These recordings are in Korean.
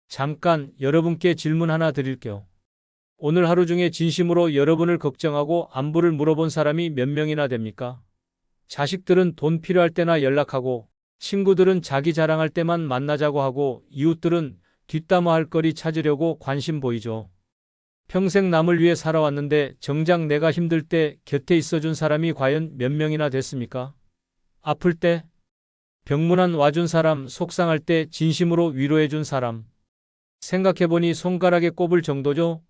잠깐 여러분께 질문 하나 드릴게요. 오늘 하루 중에 진심으로 여러분을 걱정하고 안부를 물어본 사람이 몇 명이나 됩니까? 자식들은 돈 필요할 때나 연락하고, 친구들은 자기 자랑할 때만 만나자고 하고, 이웃들은 뒷담화 할 거리 찾으려고 관심 보이죠. 평생 남을 위해 살아왔는데 정작 내가 힘들 때 곁에 있어준 사람이 과연 몇 명이나 됐습니까? 아플 때, 병문안 와준 사람, 속상할 때 진심으로 위로해준 사람. 생각해보니 손가락에 꼽을 정도죠?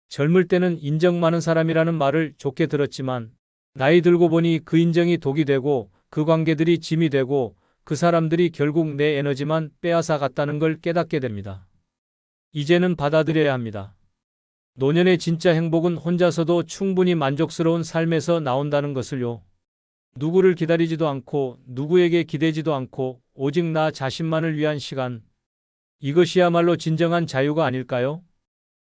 젊을 때는 인정 많은 사람이라는 말을 좋게 들었지만, 나이 들고 보니 그 인정이 독이 되고, 그 관계들이 짐이 되고, 그 사람들이 결국 내 에너지만 빼앗아 갔다는 걸 깨닫게 됩니다. 이제는 받아들여야 합니다. 노년의 진짜 행복은 혼자서도 충분히 만족스러운 삶에서 나온다는 것을요. 누구를 기다리지도 않고 누구에게 기대지도 않고 오직 나 자신만을 위한 시간. 이것이야말로 진정한 자유가 아닐까요?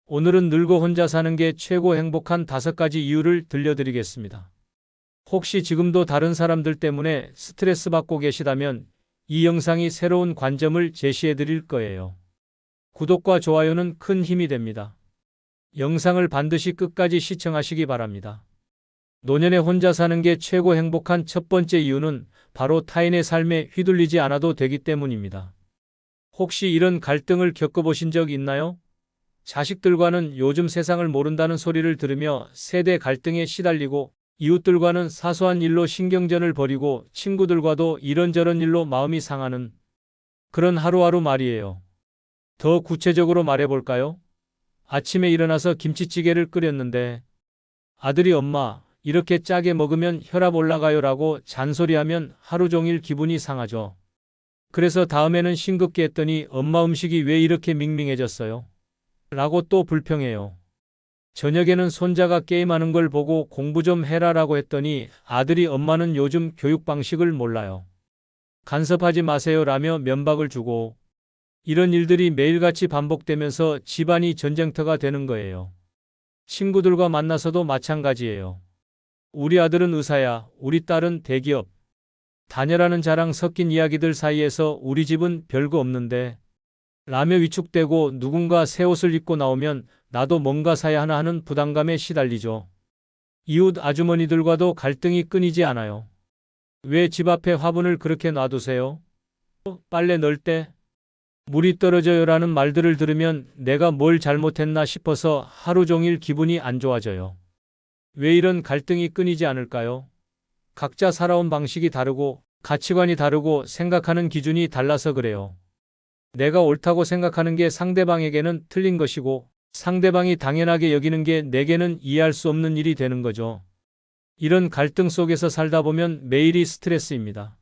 오늘은 늙어 혼자 사는 게 최고 행복한 5가지 이유를 들려드리겠습니다. 혹시 지금도 다른 사람들 때문에 스트레스 받고 계시다면 이 영상이 새로운 관점을 제시해 드릴 거예요. 구독과 좋아요는 큰 힘이 됩니다. 영상을 반드시 끝까지 시청하시기 바랍니다. 노년에 혼자 사는 게 최고 행복한 첫 번째 이유는 바로 타인의 삶에 휘둘리지 않아도 되기 때문입니다. 혹시 이런 갈등을 겪어보신 적 있나요? 자식들과는 요즘 세상을 모른다는 소리를 들으며 세대 갈등에 시달리고, 이웃들과는 사소한 일로 신경전을 벌이고, 친구들과도 이런저런 일로 마음이 상하는 그런 하루하루 말이에요. 더 구체적으로 말해볼까요? 아침에 일어나서 김치찌개를 끓였는데 아들이 엄마, 이렇게 짜게 먹으면 혈압 올라가요라고 잔소리하면 하루 종일 기분이 상하죠. 그래서 다음에는 싱겁게 했더니 엄마 음식이 왜 이렇게 밍밍해졌어요? 라고 또 불평해요. 저녁에는 손자가 게임하는 걸 보고 공부 좀 해라라고 했더니 아들이 엄마는 요즘 교육 방식을 몰라요. 간섭하지 마세요라며 면박을 주고, 이런 일들이 매일같이 반복되면서 집안이 전쟁터가 되는 거예요. 친구들과 만나서도 마찬가지예요. 우리 아들은 의사야, 우리 딸은 대기업 다녀라는 자랑 섞인 이야기들 사이에서 우리 집은 별거 없는데 라며 위축되고, 누군가 새 옷을 입고 나오면 나도 뭔가 사야 하나 하는 부담감에 시달리죠. 이웃 아주머니들과도 갈등이 끊이지 않아요. 왜 집 앞에 화분을 그렇게 놔두세요? 빨래 넣을 때 물이 떨어져요라는 말들을 들으면 내가 뭘 잘못했나 싶어서 하루 종일 기분이 안 좋아져요. 왜 이런 갈등이 끊이지 않을까요? 각자 살아온 방식이 다르고 가치관이 다르고 생각하는 기준이 달라서 그래요. 내가 옳다고 생각하는 게 상대방에게는 틀린 것이고, 상대방이 당연하게 여기는 게 내게는 이해할 수 없는 일이 되는 거죠. 이런 갈등 속에서 살다 보면 매일이 스트레스입니다.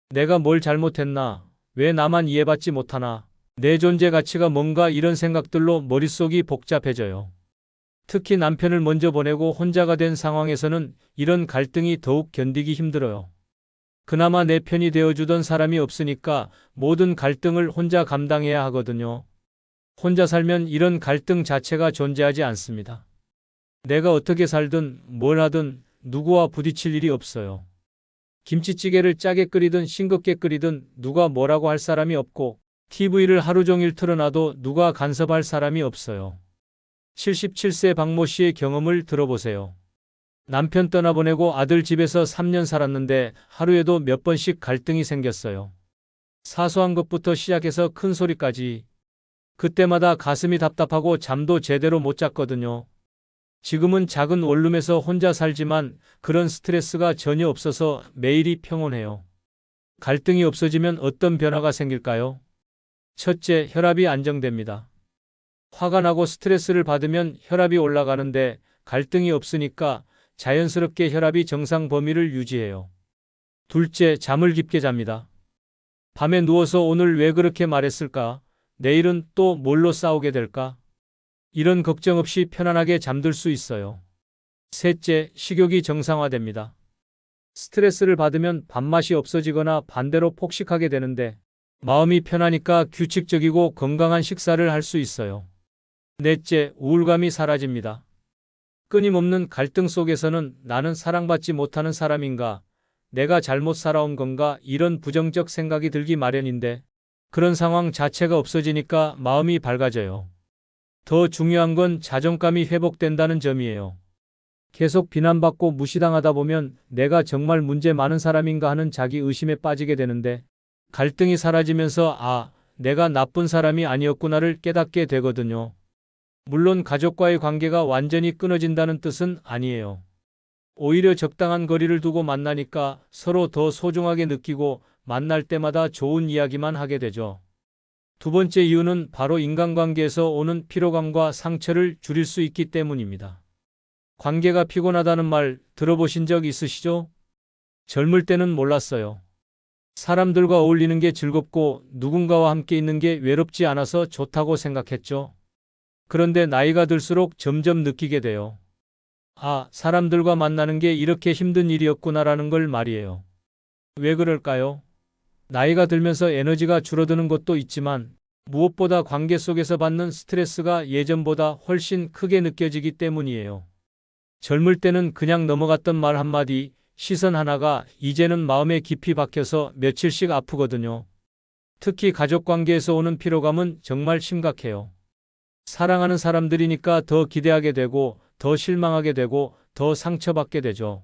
내가 뭘 잘못했나? 왜 나만 이해받지 못하나? 내 존재 가치가 뭔가, 이런 생각들로 머릿속이 복잡해져요. 특히 남편을 먼저 보내고 혼자가 된 상황에서는 이런 갈등이 더욱 견디기 힘들어요. 그나마 내 편이 되어주던 사람이 없으니까 모든 갈등을 혼자 감당해야 하거든요. 혼자 살면 이런 갈등 자체가 존재하지 않습니다. 내가 어떻게 살든 뭘 하든 누구와 부딪힐 일이 없어요. 김치찌개를 짜게 끓이든 싱겁게 끓이든 누가 뭐라고 할 사람이 없고, TV를 하루 종일 틀어놔도 누가 간섭할 사람이 없어요. 77세 박모 씨의 경험을 들어보세요. 남편 떠나보내고 아들 집에서 3년 살았는데 하루에도 몇 번씩 갈등이 생겼어요. 사소한 것부터 시작해서 큰 소리까지. 그때마다 가슴이 답답하고 잠도 제대로 못 잤거든요. 지금은 작은 원룸에서 혼자 살지만 그런 스트레스가 전혀 없어서 매일이 평온해요. 갈등이 없어지면 어떤 변화가 생길까요? 첫째, 혈압이 안정됩니다. 화가 나고 스트레스를 받으면 혈압이 올라가는데 갈등이 없으니까 자연스럽게 혈압이 정상 범위를 유지해요. 둘째, 잠을 깊게 잡니다. 밤에 누워서 오늘 왜 그렇게 말했을까? 내일은 또 뭘로 싸우게 될까? 이런 걱정 없이 편안하게 잠들 수 있어요. 셋째, 식욕이 정상화됩니다. 스트레스를 받으면 밥맛이 없어지거나 반대로 폭식하게 되는데 마음이 편하니까 규칙적이고 건강한 식사를 할 수 있어요. 넷째, 우울감이 사라집니다. 끊임없는 갈등 속에서는 나는 사랑받지 못하는 사람인가? 내가 잘못 살아온 건가? 이런 부정적 생각이 들기 마련인데 그런 상황 자체가 없어지니까 마음이 밝아져요. 더 중요한 건 자존감이 회복된다는 점이에요. 계속 비난받고 무시당하다 보면 내가 정말 문제 많은 사람인가 하는 자기 의심에 빠지게 되는데, 갈등이 사라지면서 내가 나쁜 사람이 아니었구나를 깨닫게 되거든요. 물론 가족과의 관계가 완전히 끊어진다는 뜻은 아니에요. 오히려 적당한 거리를 두고 만나니까 서로 더 소중하게 느끼고 만날 때마다 좋은 이야기만 하게 되죠. 두 번째 이유는 바로 인간관계에서 오는 피로감과 상처를 줄일 수 있기 때문입니다. 관계가 피곤하다는 말 들어보신 적 있으시죠? 젊을 때는 몰랐어요. 사람들과 어울리는 게 즐겁고 누군가와 함께 있는 게 외롭지 않아서 좋다고 생각했죠. 그런데 나이가 들수록 점점 느끼게 돼요. 사람들과 만나는 게 이렇게 힘든 일이었구나라는 걸 말이에요. 왜 그럴까요? 나이가 들면서 에너지가 줄어드는 것도 있지만 무엇보다 관계 속에서 받는 스트레스가 예전보다 훨씬 크게 느껴지기 때문이에요. 젊을 때는 그냥 넘어갔던 말 한마디, 시선 하나가 이제는 마음에 깊이 박혀서 며칠씩 아프거든요. 특히 가족 관계에서 오는 피로감은 정말 심각해요. 사랑하는 사람들이니까 더 기대하게 되고, 더 실망하게 되고, 더 상처받게 되죠.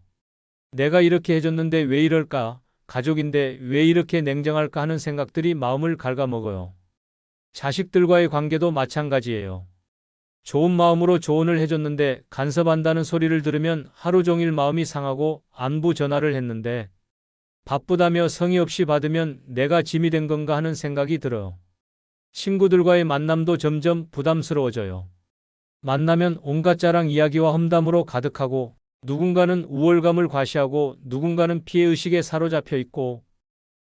내가 이렇게 해줬는데 왜 이럴까? 가족인데 왜 이렇게 냉정할까 하는 생각들이 마음을 갉아먹어요. 자식들과의 관계도 마찬가지예요. 좋은 마음으로 조언을 해줬는데 간섭한다는 소리를 들으면 하루 종일 마음이 상하고 안부 전화를 했는데 바쁘다며 성의 없이 받으면 내가 짐이 된 건가 하는 생각이 들어요. 친구들과의 만남도 점점 부담스러워져요. 만나면 온갖 자랑 이야기와 험담으로 가득하고 누군가는 우월감을 과시하고 누군가는 피해의식에 사로잡혀 있고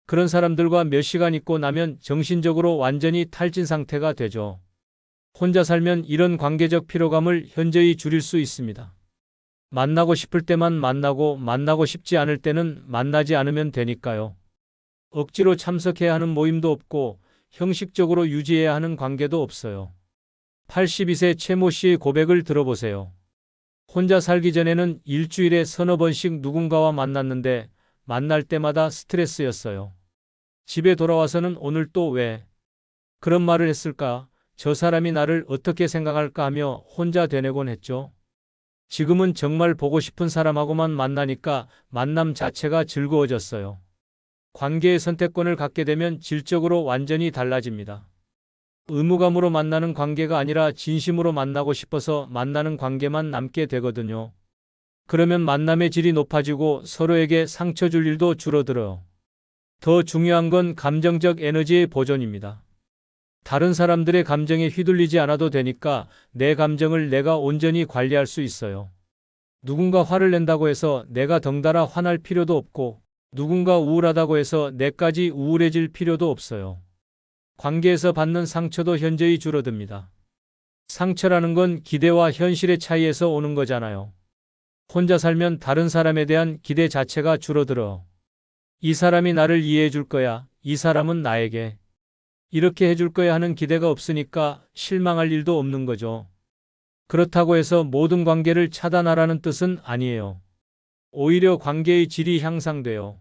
그런 사람들과 몇 시간 있고 나면 정신적으로 완전히 탈진 상태가 되죠. 혼자 살면 이런 관계적 피로감을 현저히 줄일 수 있습니다. 만나고 싶을 때만 만나고 싶지 않을 때는 만나지 않으면 되니까요. 억지로 참석해야 하는 모임도 없고 형식적으로 유지해야 하는 관계도 없어요. 82세 최모 씨의 고백을 들어보세요. 혼자 살기 전에는 일주일에 서너 번씩 누군가와 만났는데 만날 때마다 스트레스였어요. 집에 돌아와서는 오늘 또 왜 그런 말을 했을까? 저 사람이 나를 어떻게 생각할까 하며 혼자 되뇌곤 했죠. 지금은 정말 보고 싶은 사람하고만 만나니까 만남 자체가 즐거워졌어요. 관계의 선택권을 갖게 되면 질적으로 완전히 달라집니다. 의무감으로 만나는 관계가 아니라 진심으로 만나고 싶어서 만나는 관계만 남게 되거든요. 그러면 만남의 질이 높아지고 서로에게 상처 줄 일도 줄어들어요. 더 중요한 건 감정적 에너지의 보존입니다. 다른 사람들의 감정에 휘둘리지 않아도 되니까 내 감정을 내가 온전히 관리할 수 있어요. 누군가 화를 낸다고 해서 내가 덩달아 화날 필요도 없고 누군가 우울하다고 해서 내까지 우울해질 필요도 없어요. 관계에서 받는 상처도 현저히 줄어듭니다. 상처라는 건 기대와 현실의 차이에서 오는 거잖아요. 혼자 살면 다른 사람에 대한 기대 자체가 줄어들어. 이 사람이 나를 이해해 줄 거야. 이 사람은 나에게 이렇게 해줄 거야 하는 기대가 없으니까 실망할 일도 없는 거죠. 그렇다고 해서 모든 관계를 차단하라는 뜻은 아니에요. 오히려 관계의 질이 향상돼요.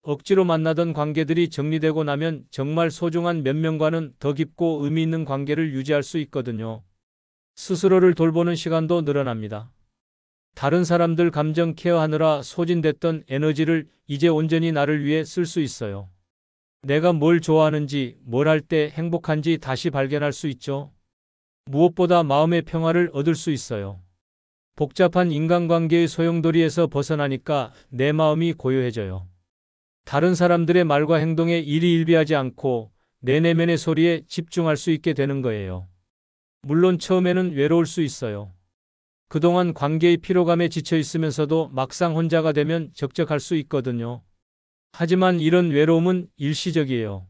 억지로 만나던 관계들이 정리되고 나면 정말 소중한 몇 명과는 더 깊고 의미 있는 관계를 유지할 수 있거든요. 스스로를 돌보는 시간도 늘어납니다. 다른 사람들 감정 케어하느라 소진됐던 에너지를 이제 온전히 나를 위해 쓸 수 있어요. 내가 뭘 좋아하는지, 뭘 할 때 행복한지 다시 발견할 수 있죠. 무엇보다 마음의 평화를 얻을 수 있어요. 복잡한 인간관계의 소용돌이에서 벗어나니까 내 마음이 고요해져요. 다른 사람들의 말과 행동에 일희일비하지 않고 내 내면의 소리에 집중할 수 있게 되는 거예요. 물론 처음에는 외로울 수 있어요. 그동안 관계의 피로감에 지쳐 있으면서도 막상 혼자가 되면 적적할 수 있거든요. 하지만 이런 외로움은 일시적이에요.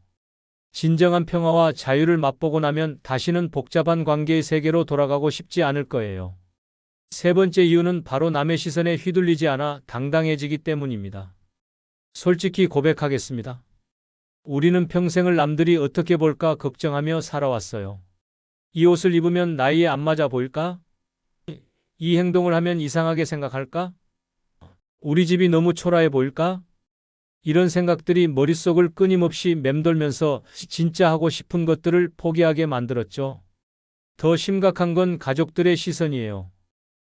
진정한 평화와 자유를 맛보고 나면 다시는 복잡한 관계의 세계로 돌아가고 싶지 않을 거예요. 세 번째 이유는 바로 남의 시선에 휘둘리지 않아 당당해지기 때문입니다. 솔직히 고백하겠습니다. 우리는 평생을 남들이 어떻게 볼까 걱정하며 살아왔어요. 이 옷을 입으면 나이에 안 맞아 보일까? 이 행동을 하면 이상하게 생각할까? 우리 집이 너무 초라해 보일까? 이런 생각들이 머릿속을 끊임없이 맴돌면서 진짜 하고 싶은 것들을 포기하게 만들었죠. 더 심각한 건 가족들의 시선이에요.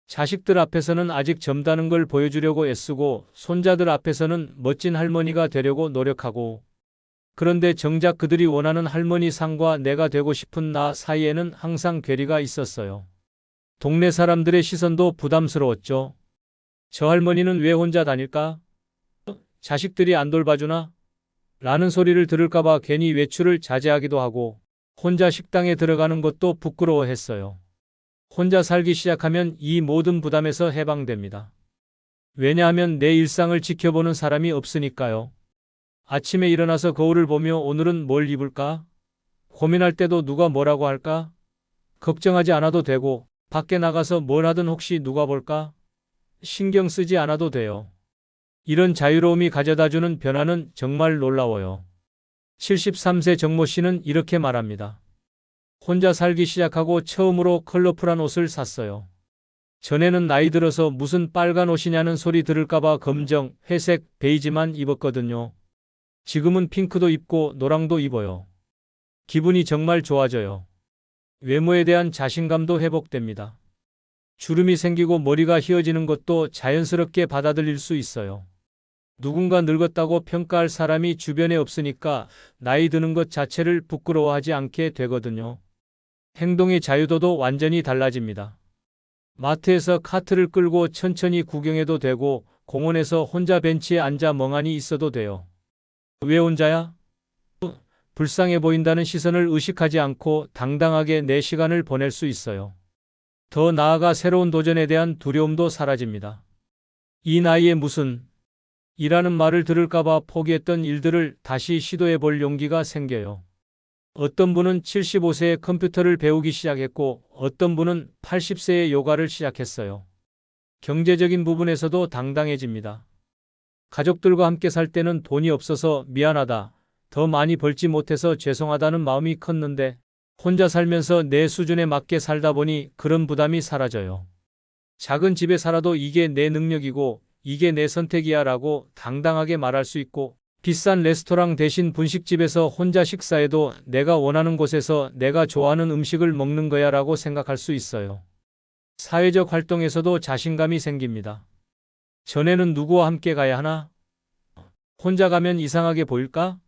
자식들 앞에서는 아직 젊다는 걸 보여주려고 애쓰고 손자들 앞에서는 멋진 할머니가 되려고 노력하고, 그런데 정작 그들이 원하는 할머니 상과 내가 되고 싶은 나 사이에는 항상 괴리가 있었어요. 동네 사람들의 시선도 부담스러웠죠. 저 할머니는 왜 혼자 다닐까? 자식들이 안 돌봐주나? 라는 소리를 들을까봐 괜히 외출을 자제하기도 하고, 혼자 식당에 들어가는 것도 부끄러워했어요. 혼자 살기 시작하면 이 모든 부담에서 해방됩니다. 왜냐하면 내 일상을 지켜보는 사람이 없으니까요. 아침에 일어나서 거울을 보며 오늘은 뭘 입을까? 고민할 때도 누가 뭐라고 할까? 걱정하지 않아도 되고, 밖에 나가서 뭘 하든 혹시 누가 볼까? 신경 쓰지 않아도 돼요. 이런 자유로움이 가져다주는 변화는 정말 놀라워요. 73세 정모 씨는 이렇게 말합니다. 혼자 살기 시작하고 처음으로 컬러풀한 옷을 샀어요. 전에는 나이 들어서 무슨 빨간 옷이냐는 소리 들을까봐 검정, 회색, 베이지만 입었거든요. 지금은 핑크도 입고 노랑도 입어요. 기분이 정말 좋아져요. 외모에 대한 자신감도 회복됩니다. 주름이 생기고 머리가 휘어지는 것도 자연스럽게 받아들일 수 있어요. 누군가 늙었다고 평가할 사람이 주변에 없으니까 나이 드는 것 자체를 부끄러워하지 않게 되거든요. 행동의 자유도도 완전히 달라집니다. 마트에서 카트를 끌고 천천히 구경해도 되고, 공원에서 혼자 벤치에 앉아 멍하니 있어도 돼요. 왜 혼자야? 불쌍해 보인다는 시선을 의식하지 않고 당당하게 내 시간을 보낼 수 있어요. 더 나아가 새로운 도전에 대한 두려움도 사라집니다. 이 나이에 무슨 이라는 말을 들을까봐 포기했던 일들을 다시 시도해 볼 용기가 생겨요. 어떤 분은 75세에 컴퓨터를 배우기 시작했고, 어떤 분은 80세에 요가를 시작했어요. 경제적인 부분에서도 당당해집니다. 가족들과 함께 살 때는 돈이 없어서 미안하다, 더 많이 벌지 못해서 죄송하다는 마음이 컸는데, 혼자 살면서 내 수준에 맞게 살다 보니 그런 부담이 사라져요. 작은 집에 살아도 이게 내 능력이고 이게 내 선택이야 라고 당당하게 말할 수 있고, 비싼 레스토랑 대신 분식집에서 혼자 식사해도 내가 원하는 곳에서 내가 좋아하는 음식을 먹는 거야 라고 생각할 수 있어요. 사회적 활동에서도 자신감이 생깁니다. 전에는 누구와 함께 가야 하나? 혼자 가면 이상하게 보일까?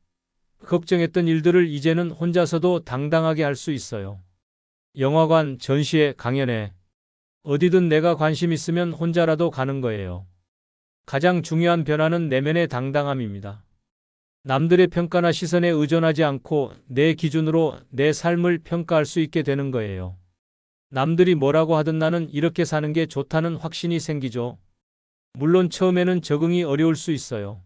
걱정했던 일들을 이제는 혼자서도 당당하게 할 수 있어요. 영화관, 전시회, 강연회, 어디든 내가 관심 있으면 혼자라도 가는 거예요. 가장 중요한 변화는 내면의 당당함입니다. 남들의 평가나 시선에 의존하지 않고 내 기준으로 내 삶을 평가할 수 있게 되는 거예요. 남들이 뭐라고 하든 나는 이렇게 사는 게 좋다는 확신이 생기죠. 물론 처음에는 적응이 어려울 수 있어요.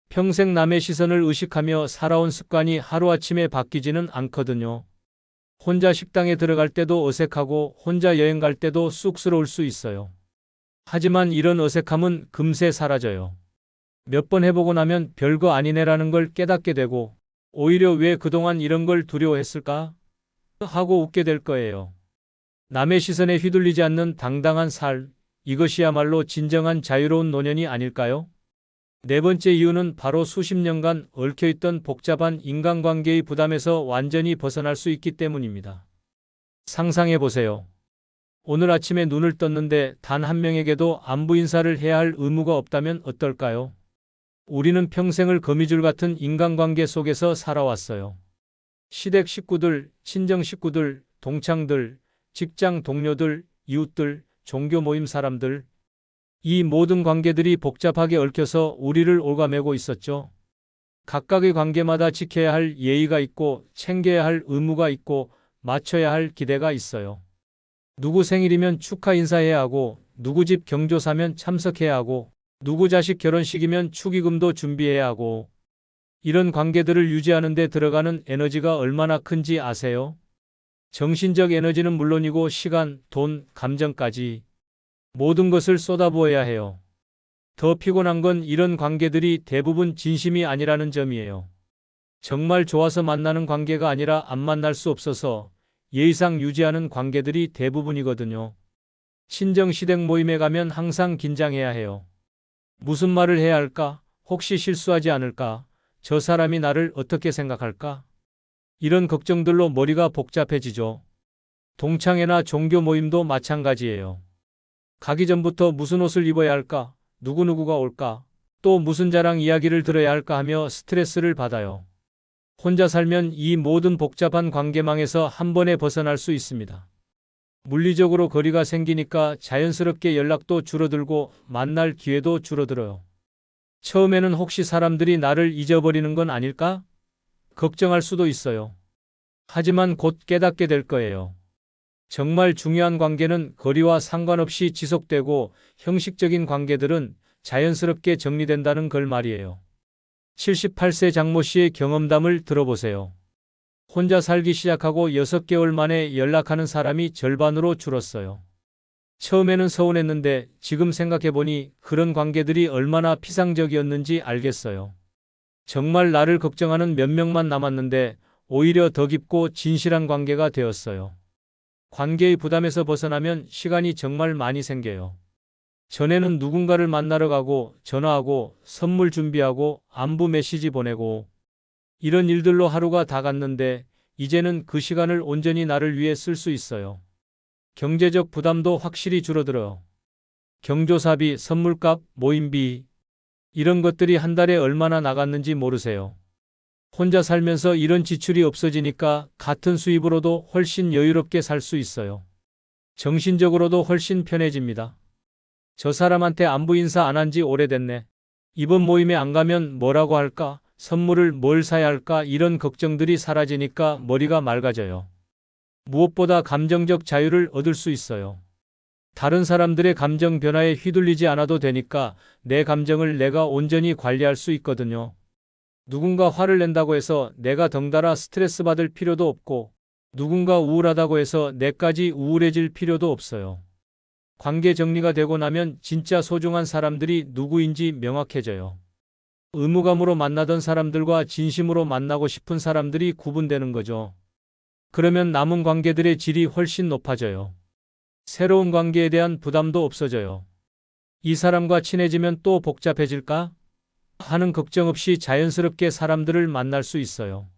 평생 남의 시선을 의식하며 살아온 습관이 하루아침에 바뀌지는 않거든요. 혼자 식당에 들어갈 때도 어색하고 혼자 여행 갈 때도 쑥스러울 수 있어요. 하지만 이런 어색함은 금세 사라져요. 몇 번 해보고 나면 별거 아니네라는 걸 깨닫게 되고, 오히려 왜 그동안 이런 걸 두려워했을까? 하고 웃게 될 거예요. 남의 시선에 휘둘리지 않는 당당한 삶, 이것이야말로 진정한 자유로운 노년이 아닐까요? 네 번째 이유는 바로 수십 년간 얽혀있던 복잡한 인간관계의 부담에서 완전히 벗어날 수 있기 때문입니다. 상상해 보세요. 오늘 아침에 눈을 떴는데 단 한 명에게도 안부 인사를 해야 할 의무가 없다면 어떨까요? 우리는 평생을 거미줄 같은 인간관계 속에서 살아왔어요. 시댁 식구들, 친정 식구들, 동창들, 직장 동료들, 이웃들, 종교 모임 사람들. 이 모든 관계들이 복잡하게 얽혀서 우리를 갉아매고 있었죠. 각각의 관계마다 지켜야 할 예의가 있고 챙겨야 할 의무가 있고 맞춰야 할 기대가 있어요. 누구 생일이면 축하 인사해야 하고, 누구 집 경조사면 참석해야 하고, 누구 자식 결혼식이면 축의금도 준비해야 하고, 이런 관계들을 유지하는 데 들어가는 에너지가 얼마나 큰지 아세요? 정신적 에너지는 물론이고 시간, 돈, 감정까지 모든 것을 쏟아부어야 해요. 더 피곤한 건 이런 관계들이 대부분 진심이 아니라는 점이에요. 정말 좋아서 만나는 관계가 아니라 안 만날 수 없어서 예의상 유지하는 관계들이 대부분이거든요. 친정 시댁 모임에 가면 항상 긴장해야 해요. 무슨 말을 해야 할까? 혹시 실수하지 않을까? 저 사람이 나를 어떻게 생각할까? 이런 걱정들로 머리가 복잡해지죠. 동창회나 종교 모임도 마찬가지예요. 가기 전부터 무슨 옷을 입어야 할까? 누구누구가 올까? 또 무슨 자랑 이야기를 들어야 할까 하며 스트레스를 받아요. 혼자 살면 이 모든 복잡한 관계망에서 한 번에 벗어날 수 있습니다. 물리적으로 거리가 생기니까 자연스럽게 연락도 줄어들고 만날 기회도 줄어들어요. 처음에는 혹시 사람들이 나를 잊어버리는 건 아닐까? 걱정할 수도 있어요. 하지만 곧 깨닫게 될 거예요. 정말 중요한 관계는 거리와 상관없이 지속되고 형식적인 관계들은 자연스럽게 정리된다는 걸 말이에요. 78세 장모 씨의 경험담을 들어보세요. 혼자 살기 시작하고 6개월 만에 연락하는 사람이 절반으로 줄었어요. 처음에는 서운했는데 지금 생각해보니 그런 관계들이 얼마나 피상적이었는지 알겠어요. 정말 나를 걱정하는 몇 명만 남았는데 오히려 더 깊고 진실한 관계가 되었어요. 관계의 부담에서 벗어나면 시간이 정말 많이 생겨요. 전에는 누군가를 만나러 가고 전화하고 선물 준비하고 안부 메시지 보내고 이런 일들로 하루가 다 갔는데 이제는 그 시간을 온전히 나를 위해 쓸 수 있어요. 경제적 부담도 확실히 줄어들어요. 경조사비, 선물값, 모임비 이런 것들이 한 달에 얼마나 나갔는지 모르세요. 혼자 살면서 이런 지출이 없어지니까 같은 수입으로도 훨씬 여유롭게 살 수 있어요. 정신적으로도 훨씬 편해집니다. 저 사람한테 안부 인사 안 한 지 오래됐네. 이번 모임에 안 가면 뭐라고 할까? 선물을 뭘 사야 할까? 이런 걱정들이 사라지니까 머리가 맑아져요. 무엇보다 감정적 자유를 얻을 수 있어요. 다른 사람들의 감정 변화에 휘둘리지 않아도 되니까 내 감정을 내가 온전히 관리할 수 있거든요. 누군가 화를 낸다고 해서 내가 덩달아 스트레스 받을 필요도 없고 누군가 우울하다고 해서 내까지 우울해질 필요도 없어요. 관계 정리가 되고 나면 진짜 소중한 사람들이 누구인지 명확해져요. 의무감으로 만나던 사람들과 진심으로 만나고 싶은 사람들이 구분되는 거죠. 그러면 남은 관계들의 질이 훨씬 높아져요. 새로운 관계에 대한 부담도 없어져요. 이 사람과 친해지면 또 복잡해질까? 하는 걱정 없이 자연스럽게 사람들을 만날 수 있어요.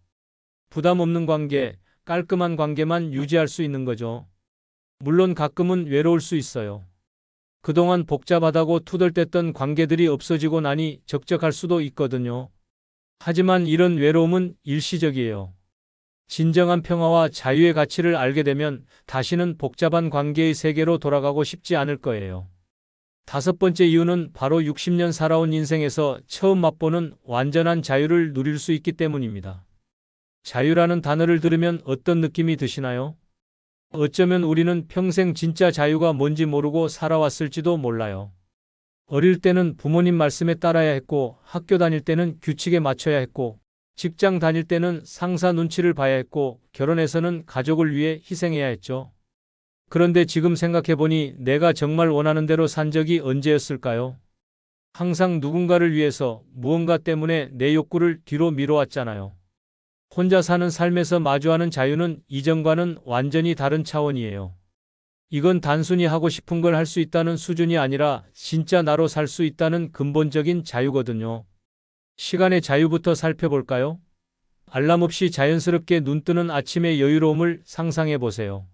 부담 없는 관계, 깔끔한 관계만 유지할 수 있는 거죠. 물론 가끔은 외로울 수 있어요. 그동안 복잡하다고 투덜댔던 관계들이 없어지고 나니 적적할 수도 있거든요. 하지만 이런 외로움은 일시적이에요. 진정한 평화와 자유의 가치를 알게 되면 다시는 복잡한 관계의 세계로 돌아가고 싶지 않을 거예요. 5번째 이유는 바로 60년 살아온 인생에서 처음 맛보는 완전한 자유를 누릴 수 있기 때문입니다. 자유라는 단어를 들으면 어떤 느낌이 드시나요? 어쩌면 우리는 평생 진짜 자유가 뭔지 모르고 살아왔을지도 몰라요. 어릴 때는 부모님 말씀에 따라야 했고, 학교 다닐 때는 규칙에 맞춰야 했고, 직장 다닐 때는 상사 눈치를 봐야 했고, 결혼해서는 가족을 위해 희생해야 했죠. 그런데 지금 생각해보니 내가 정말 원하는 대로 산 적이 언제였을까요? 항상 누군가를 위해서 무언가 때문에 내 욕구를 뒤로 미뤄왔잖아요. 혼자 사는 삶에서 마주하는 자유는 이전과는 완전히 다른 차원이에요. 이건 단순히 하고 싶은 걸 할 수 있다는 수준이 아니라 진짜 나로 살 수 있다는 근본적인 자유거든요. 시간의 자유부터 살펴볼까요? 알람 없이 자연스럽게 눈 뜨는 아침의 여유로움을 상상해 보세요.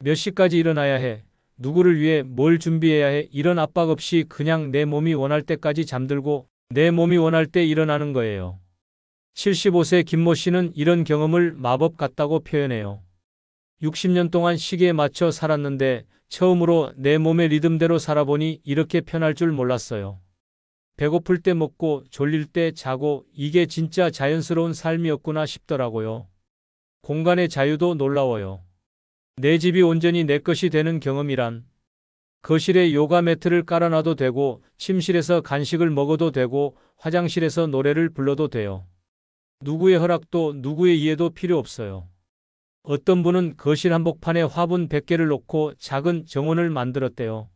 몇 시까지 일어나야 해? 누구를 위해 뭘 준비해야 해? 이런 압박 없이 그냥 내 몸이 원할 때까지 잠들고 내 몸이 원할 때 일어나는 거예요. 75세 김모 씨는 이런 경험을 마법 같다고 표현해요. 60년 동안 시계에 맞춰 살았는데 처음으로 내 몸의 리듬대로 살아보니 이렇게 편할 줄 몰랐어요. 배고플 때 먹고 졸릴 때 자고 이게 진짜 자연스러운 삶이었구나 싶더라고요. 공간의 자유도 놀라워요. 내 집이 온전히 내 것이 되는 경험이란 거실에 요가 매트를 깔아놔도 되고 침실에서 간식을 먹어도 되고 화장실에서 노래를 불러도 돼요. 누구의 허락도 누구의 이해도 필요 없어요. 어떤 분은 거실 한복판에 화분 100개를 놓고 작은 정원을 만들었대요.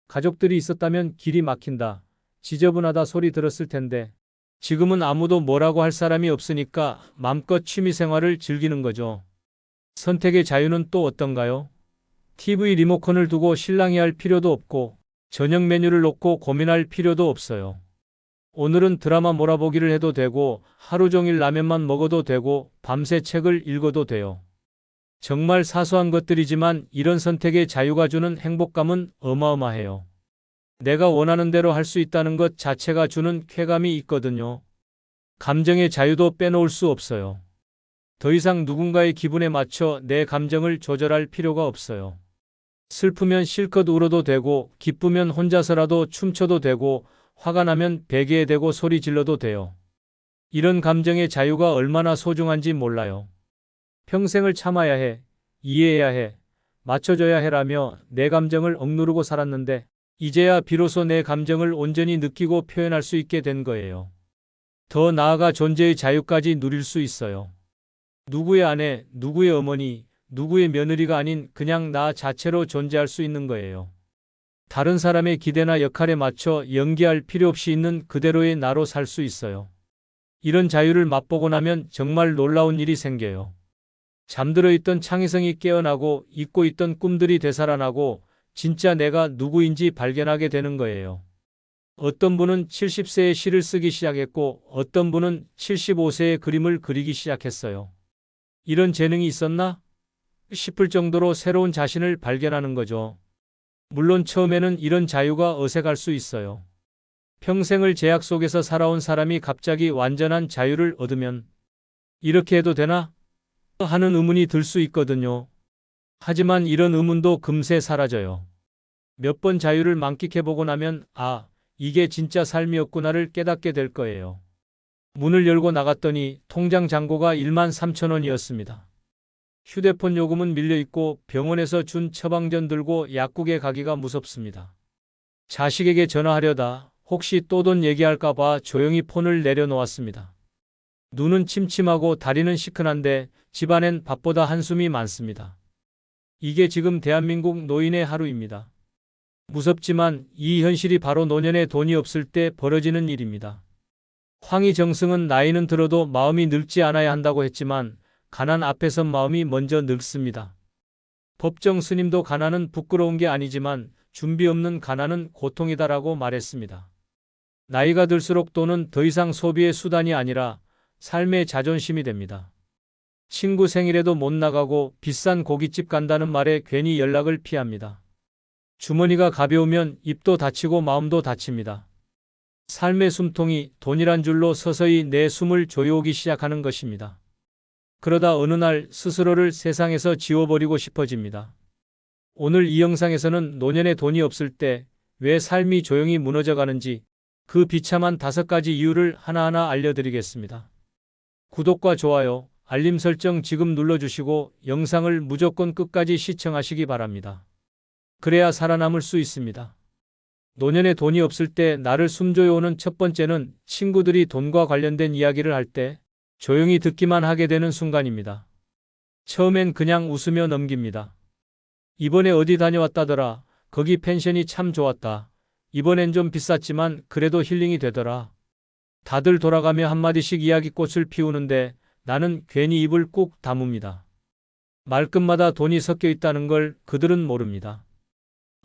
가족들이 있었다면 길이 막힌다, 지저분하다 소리 들었을 텐데 지금은 아무도 뭐라고 할 사람이 없으니까 맘껏 취미생활을 즐기는 거죠. 선택의 자유는 또 어떤가요? TV 리모컨을 두고 실랑이 할 필요도 없고 저녁 메뉴를 놓고 고민할 필요도 없어요. 오늘은 드라마 몰아보기를 해도 되고 하루 종일 라면만 먹어도 되고 밤새 책을 읽어도 돼요. 정말 사소한 것들이지만 이런 선택의 자유가 주는 행복감은 어마어마해요. 내가 원하는 대로 할 수 있다는 것 자체가 주는 쾌감이 있거든요. 감정의 자유도 빼놓을 수 없어요. 더 이상 누군가의 기분에 맞춰 내 감정을 조절할 필요가 없어요. 슬프면 실컷 울어도 되고 기쁘면 혼자서라도 춤춰도 되고 화가 나면 베개에 대고 소리 질러도 돼요. 이런 감정의 자유가 얼마나 소중한지 몰라요. 평생을 참아야 해, 이해해야 해, 맞춰줘야 해라며 내 감정을 억누르고 살았는데 이제야 비로소 내 감정을 온전히 느끼고 표현할 수 있게 된 거예요. 더 나아가 존재의 자유까지 누릴 수 있어요. 누구의 아내, 누구의 어머니, 누구의 며느리가 아닌 그냥 나 자체로 존재할 수 있는 거예요. 다른 사람의 기대나 역할에 맞춰 연기할 필요 없이 있는 그대로의 나로 살 수 있어요. 이런 자유를 맛보고 나면 정말 놀라운 일이 생겨요. 잠들어 있던 창의성이 깨어나고 잊고 있던 꿈들이 되살아나고 진짜 내가 누구인지 발견하게 되는 거예요. 어떤 분은 70세에 시를 쓰기 시작했고 어떤 분은 75세에 그림을 그리기 시작했어요. 이런 재능이 있었나? 싶을 정도로 새로운 자신을 발견하는 거죠. 물론 처음에는 이런 자유가 어색할 수 있어요. 평생을 제약 속에서 살아온 사람이 갑자기 완전한 자유를 얻으면 이렇게 해도 되나? 하는 의문이 들 수 있거든요. 하지만 이런 의문도 금세 사라져요. 몇 번 자유를 만끽해보고 나면 이게 진짜 삶이었구나를 깨닫게 될 거예요. 문을 열고 나갔더니 통장 잔고가 13,000원이었습니다. 휴대폰 요금은 밀려있고 병원에서 준 처방전 들고 약국에 가기가 무섭습니다. 자식에게 전화하려다 혹시 또 돈 얘기할까 봐 조용히 폰을 내려놓았습니다. 눈은 침침하고 다리는 시큰한데 집안엔 밥보다 한숨이 많습니다. 이게 지금 대한민국 노인의 하루입니다. 무섭지만 이 현실이 바로 노년에 돈이 없을 때 벌어지는 일입니다. 황희정승은 나이는 들어도 마음이 늙지 않아야 한다고 했지만 가난 앞에선 마음이 먼저 늙습니다. 법정 스님도 가난은 부끄러운 게 아니지만 준비 없는 가난은 고통이다라고 말했습니다. 나이가 들수록 돈은 더 이상 소비의 수단이 아니라 삶의 자존심이 됩니다. 친구 생일에도 못 나가고 비싼 고깃집 간다는 말에 괜히 연락을 피합니다. 주머니가 가벼우면 입도 다치고 마음도 다칩니다. 삶의 숨통이 돈이란 줄로 서서히 내 숨을 조여오기 시작하는 것입니다. 그러다 어느 날 스스로를 세상에서 지워버리고 싶어집니다. 오늘 이 영상에서는 노년에 돈이 없을 때 왜 삶이 조용히 무너져 가는지 그 비참한 5가지 이유를 하나하나 알려드리겠습니다. 구독과 좋아요, 알림 설정 지금 눌러주시고 영상을 무조건 끝까지 시청하시기 바랍니다. 그래야 살아남을 수 있습니다. 노년에 돈이 없을 때 나를 숨조여오는 첫 번째는 친구들이 돈과 관련된 이야기를 할 때 조용히 듣기만 하게 되는 순간입니다. 처음엔 그냥 웃으며 넘깁니다. 이번에 어디 다녀왔다더라. 거기 펜션이 참 좋았다. 이번엔 좀 비쌌지만 그래도 힐링이 되더라. 다들 돌아가며 한마디씩 이야기꽃을 피우는데 나는 괜히 입을 꾹 다뭅니다. 말끝마다 돈이 섞여 있다는 걸 그들은 모릅니다.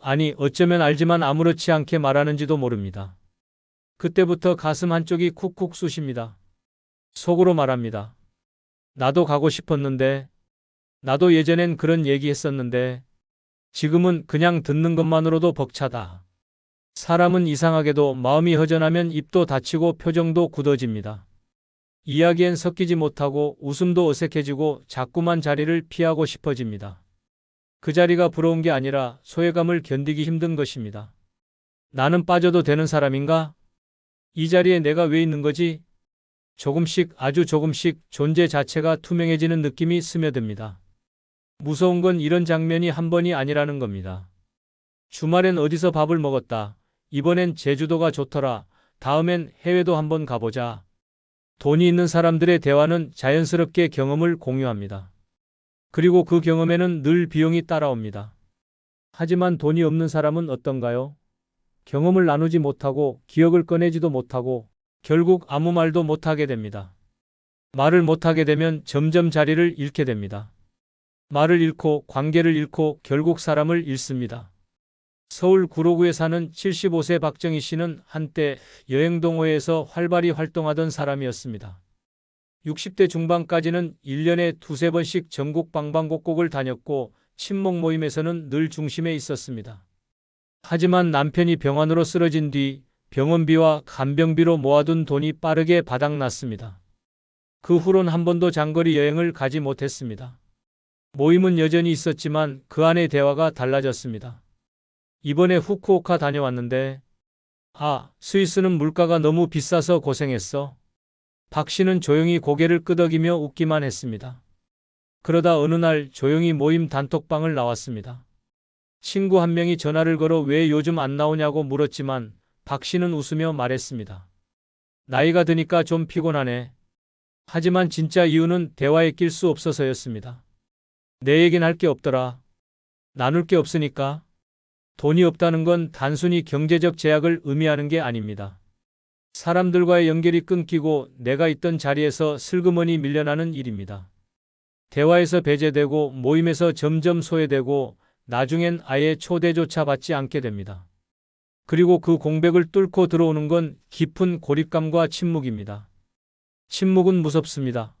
아니 어쩌면 알지만 아무렇지 않게 말하는지도 모릅니다. 그때부터 가슴 한쪽이 쿡쿡 쑤십니다. 속으로 말합니다. 나도 가고 싶었는데, 나도 예전엔 그런 얘기 했었는데, 지금은 그냥 듣는 것만으로도 벅차다. 사람은 이상하게도 마음이 허전하면 입도 다치고 표정도 굳어집니다. 이야기엔 섞이지 못하고 웃음도 어색해지고 자꾸만 자리를 피하고 싶어집니다. 그 자리가 부러운 게 아니라 소외감을 견디기 힘든 것입니다. 나는 빠져도 되는 사람인가? 이 자리에 내가 왜 있는 거지? 조금씩 아주 조금씩 존재 자체가 투명해지는 느낌이 스며듭니다. 무서운 건 이런 장면이 한 번이 아니라는 겁니다. 주말엔 어디서 밥을 먹었다. 이번엔 제주도가 좋더라. 다음엔 해외도 한번 가보자. 돈이 있는 사람들의 대화는 자연스럽게 경험을 공유합니다. 그리고 그 경험에는 늘 비용이 따라옵니다. 하지만 돈이 없는 사람은 어떤가요? 경험을 나누지 못하고 기억을 꺼내지도 못하고 결국 아무 말도 못하게 됩니다. 말을 못하게 되면 점점 자리를 잃게 됩니다. 말을 잃고 관계를 잃고 결국 사람을 잃습니다. 서울 구로구에 사는 75세 박정희 씨는 한때 여행동호회에서 활발히 활동하던 사람이었습니다. 60대 중반까지는 1년에 두세 번씩 전국 방방곡곡을 다녔고 친목 모임에서는 늘 중심에 있었습니다. 하지만 남편이 병환으로 쓰러진 뒤 병원비와 간병비로 모아둔 돈이 빠르게 바닥났습니다. 그 후론 한 번도 장거리 여행을 가지 못했습니다. 모임은 여전히 있었지만 그 안의 대화가 달라졌습니다. 이번에 후쿠오카 다녀왔는데, 스위스는 물가가 너무 비싸서 고생했어. 박 씨는 조용히 고개를 끄덕이며 웃기만 했습니다. 그러다 어느 날 조용히 모임 단톡방을 나왔습니다. 친구 한 명이 전화를 걸어 왜 요즘 안 나오냐고 물었지만 박 씨는 웃으며 말했습니다. 나이가 드니까 좀 피곤하네. 하지만 진짜 이유는 대화에 낄 수 없어서였습니다. 내 얘긴 할 게 없더라. 나눌 게 없으니까. 돈이 없다는 건 단순히 경제적 제약을 의미하는 게 아닙니다. 사람들과의 연결이 끊기고 내가 있던 자리에서 슬그머니 밀려나는 일입니다. 대화에서 배제되고 모임에서 점점 소외되고 나중엔 아예 초대조차 받지 않게 됩니다. 그리고 그 공백을 뚫고 들어오는 건 깊은 고립감과 침묵입니다. 침묵은 무섭습니다.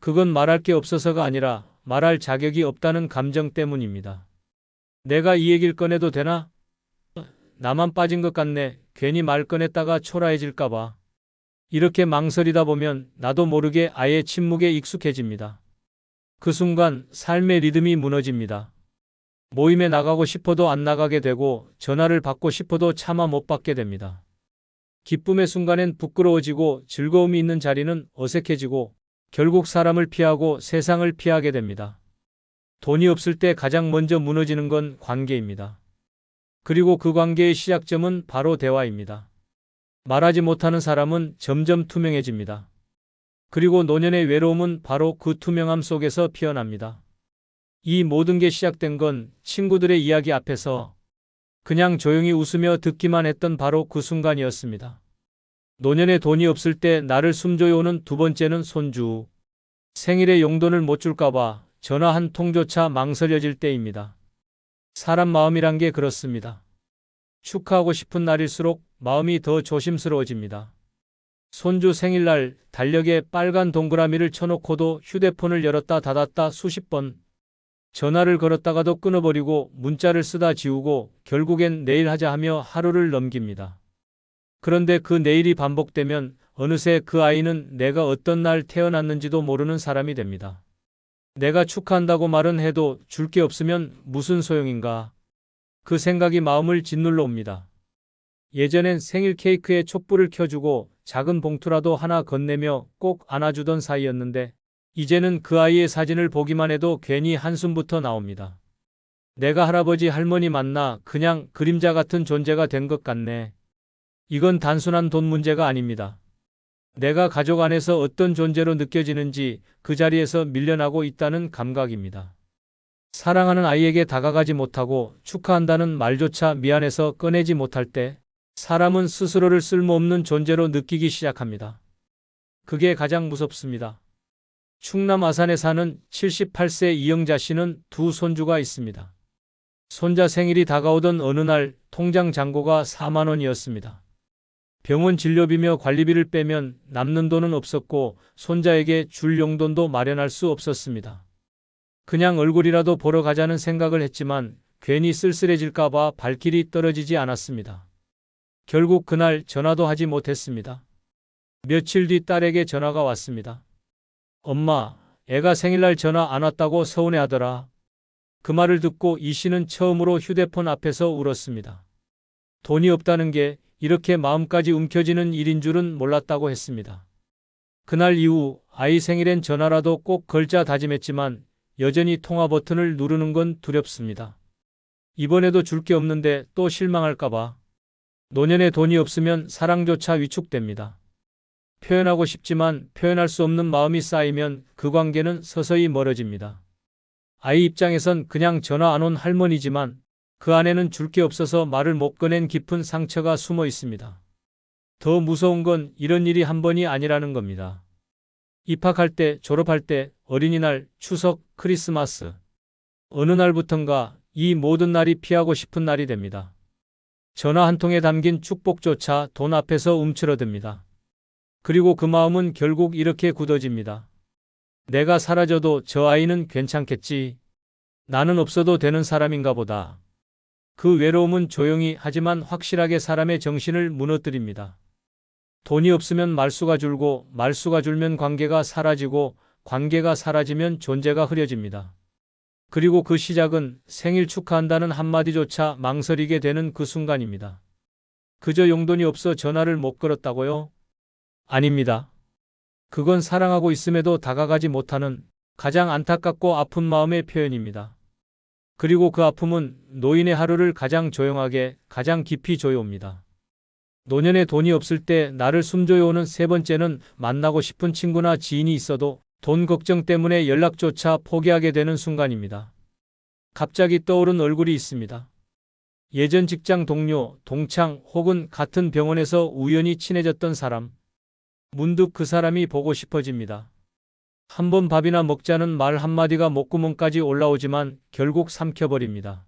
그건 말할 게 없어서가 아니라 말할 자격이 없다는 감정 때문입니다. 내가 이 얘기를 꺼내도 되나? 나만 빠진 것 같네. 괜히 말 꺼냈다가 초라해질까 봐. 이렇게 망설이다 보면 나도 모르게 아예 침묵에 익숙해집니다. 그 순간 삶의 리듬이 무너집니다. 모임에 나가고 싶어도 안 나가게 되고 전화를 받고 싶어도 차마 못 받게 됩니다. 기쁨의 순간엔 부끄러워지고 즐거움이 있는 자리는 어색해지고 결국 사람을 피하고 세상을 피하게 됩니다. 돈이 없을 때 가장 먼저 무너지는 건 관계입니다. 그리고 그 관계의 시작점은 바로 대화입니다. 말하지 못하는 사람은 점점 투명해집니다. 그리고 노년의 외로움은 바로 그 투명함 속에서 피어납니다. 이 모든 게 시작된 건 친구들의 이야기 앞에서 그냥 조용히 웃으며 듣기만 했던 바로 그 순간이었습니다. 노년에 돈이 없을 때 나를 숨조여오는 두 번째는 손주. 생일에 용돈을 못 줄까봐 전화 한 통조차 망설여질 때입니다. 사람 마음이란 게 그렇습니다. 축하하고 싶은 날일수록 마음이 더 조심스러워집니다. 손주 생일날 달력에 빨간 동그라미를 쳐놓고도 휴대폰을 열었다 닫았다 수십 번. 전화를 걸었다가도 끊어버리고 문자를 쓰다 지우고 결국엔 내일 하자 하며 하루를 넘깁니다. 그런데 그 내일이 반복되면 어느새 그 아이는 내가 어떤 날 태어났는지도 모르는 사람이 됩니다. 내가 축하한다고 말은 해도 줄 게 없으면 무슨 소용인가. 그 생각이 마음을 짓눌러 옵니다. 예전엔 생일 케이크에 촛불을 켜주고 작은 봉투라도 하나 건네며 꼭 안아주던 사이였는데 이제는 그 아이의 사진을 보기만 해도 괜히 한숨부터 나옵니다. 내가 할아버지 할머니 만나 그냥 그림자 같은 존재가 된 것 같네. 이건 단순한 돈 문제가 아닙니다. 내가 가족 안에서 어떤 존재로 느껴지는지 그 자리에서 밀려나고 있다는 감각입니다. 사랑하는 아이에게 다가가지 못하고 축하한다는 말조차 미안해서 꺼내지 못할 때 사람은 스스로를 쓸모없는 존재로 느끼기 시작합니다. 그게 가장 무섭습니다. 충남 아산에 사는 78세 이영자 씨는 두 손주가 있습니다. 손자 생일이 다가오던 어느 날 통장 잔고가 4만 원이었습니다. 병원 진료비며 관리비를 빼면 남는 돈은 없었고 손자에게 줄 용돈도 마련할 수 없었습니다. 그냥 얼굴이라도 보러 가자는 생각을 했지만 괜히 쓸쓸해질까 봐 발길이 떨어지지 않았습니다. 결국 그날 전화도 하지 못했습니다. 며칠 뒤 딸에게 전화가 왔습니다. 엄마, 애가 생일날 전화 안 왔다고 서운해하더라. 그 말을 듣고 이 씨는 처음으로 휴대폰 앞에서 울었습니다. 돈이 없다는 게 이렇게 마음까지 움켜쥐는 일인 줄은 몰랐다고 했습니다. 그날 이후 아이 생일엔 전화라도 꼭 걸자 다짐했지만 여전히 통화 버튼을 누르는 건 두렵습니다. 이번에도 줄 게 없는데 또 실망할까 봐. 노년에 돈이 없으면 사랑조차 위축됩니다. 표현하고 싶지만 표현할 수 없는 마음이 쌓이면 그 관계는 서서히 멀어집니다. 아이 입장에선 그냥 전화 안 온 할머니지만 그 안에는 줄 게 없어서 말을 못 꺼낸 깊은 상처가 숨어 있습니다. 더 무서운 건 이런 일이 한 번이 아니라는 겁니다. 입학할 때, 졸업할 때, 어린이날, 추석, 크리스마스. 어느 날부턴가 이 모든 날이 피하고 싶은 날이 됩니다. 전화 한 통에 담긴 축복조차 돈 앞에서 움츠러듭니다. 그리고 그 마음은 결국 이렇게 굳어집니다. 내가 사라져도 저 아이는 괜찮겠지. 나는 없어도 되는 사람인가 보다. 그 외로움은 조용히 하지만 확실하게 사람의 정신을 무너뜨립니다. 돈이 없으면 말수가 줄고 말수가 줄면 관계가 사라지고 관계가 사라지면 존재가 흐려집니다. 그리고 그 시작은 생일 축하한다는 한마디조차 망설이게 되는 그 순간입니다. 그저 용돈이 없어 전화를 못 걸었다고요? 아닙니다. 그건 사랑하고 있음에도 다가가지 못하는 가장 안타깝고 아픈 마음의 표현입니다. 그리고 그 아픔은 노인의 하루를 가장 조용하게, 가장 깊이 조여옵니다. 노년에 돈이 없을 때 나를 숨조여오는 세 번째는 만나고 싶은 친구나 지인이 있어도 돈 걱정 때문에 연락조차 포기하게 되는 순간입니다. 갑자기 떠오른 얼굴이 있습니다. 예전 직장 동료, 동창 혹은 같은 병원에서 우연히 친해졌던 사람. 문득 그 사람이 보고 싶어집니다. 한번 밥이나 먹자는 말 한마디가 목구멍까지 올라오지만 결국 삼켜버립니다.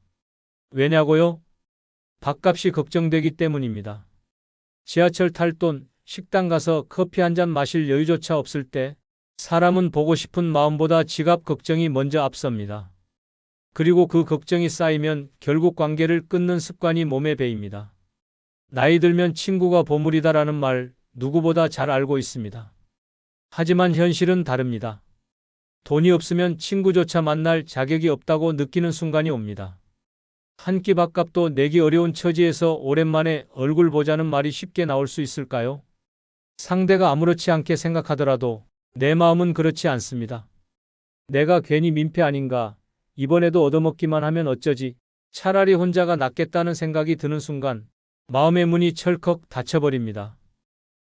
왜냐고요? 밥값이 걱정되기 때문입니다. 지하철 탈 돈, 식당 가서 커피 한 잔 마실 여유조차 없을 때 사람은 보고 싶은 마음보다 지갑 걱정이 먼저 앞섭니다. 그리고 그 걱정이 쌓이면 결국 관계를 끊는 습관이 몸에 배입니다. 나이 들면 친구가 보물이다라는 말 누구보다 잘 알고 있습니다. 하지만 현실은 다릅니다. 돈이 없으면 친구조차 만날 자격이 없다고 느끼는 순간이 옵니다. 한 끼 밥값도 내기 어려운 처지에서 오랜만에 얼굴 보자는 말이 쉽게 나올 수 있을까요? 상대가 아무렇지 않게 생각하더라도 내 마음은 그렇지 않습니다. 내가 괜히 민폐 아닌가? 이번에도 얻어먹기만 하면 어쩌지? 차라리 혼자가 낫겠다는 생각이 드는 순간 마음의 문이 철컥 닫혀버립니다.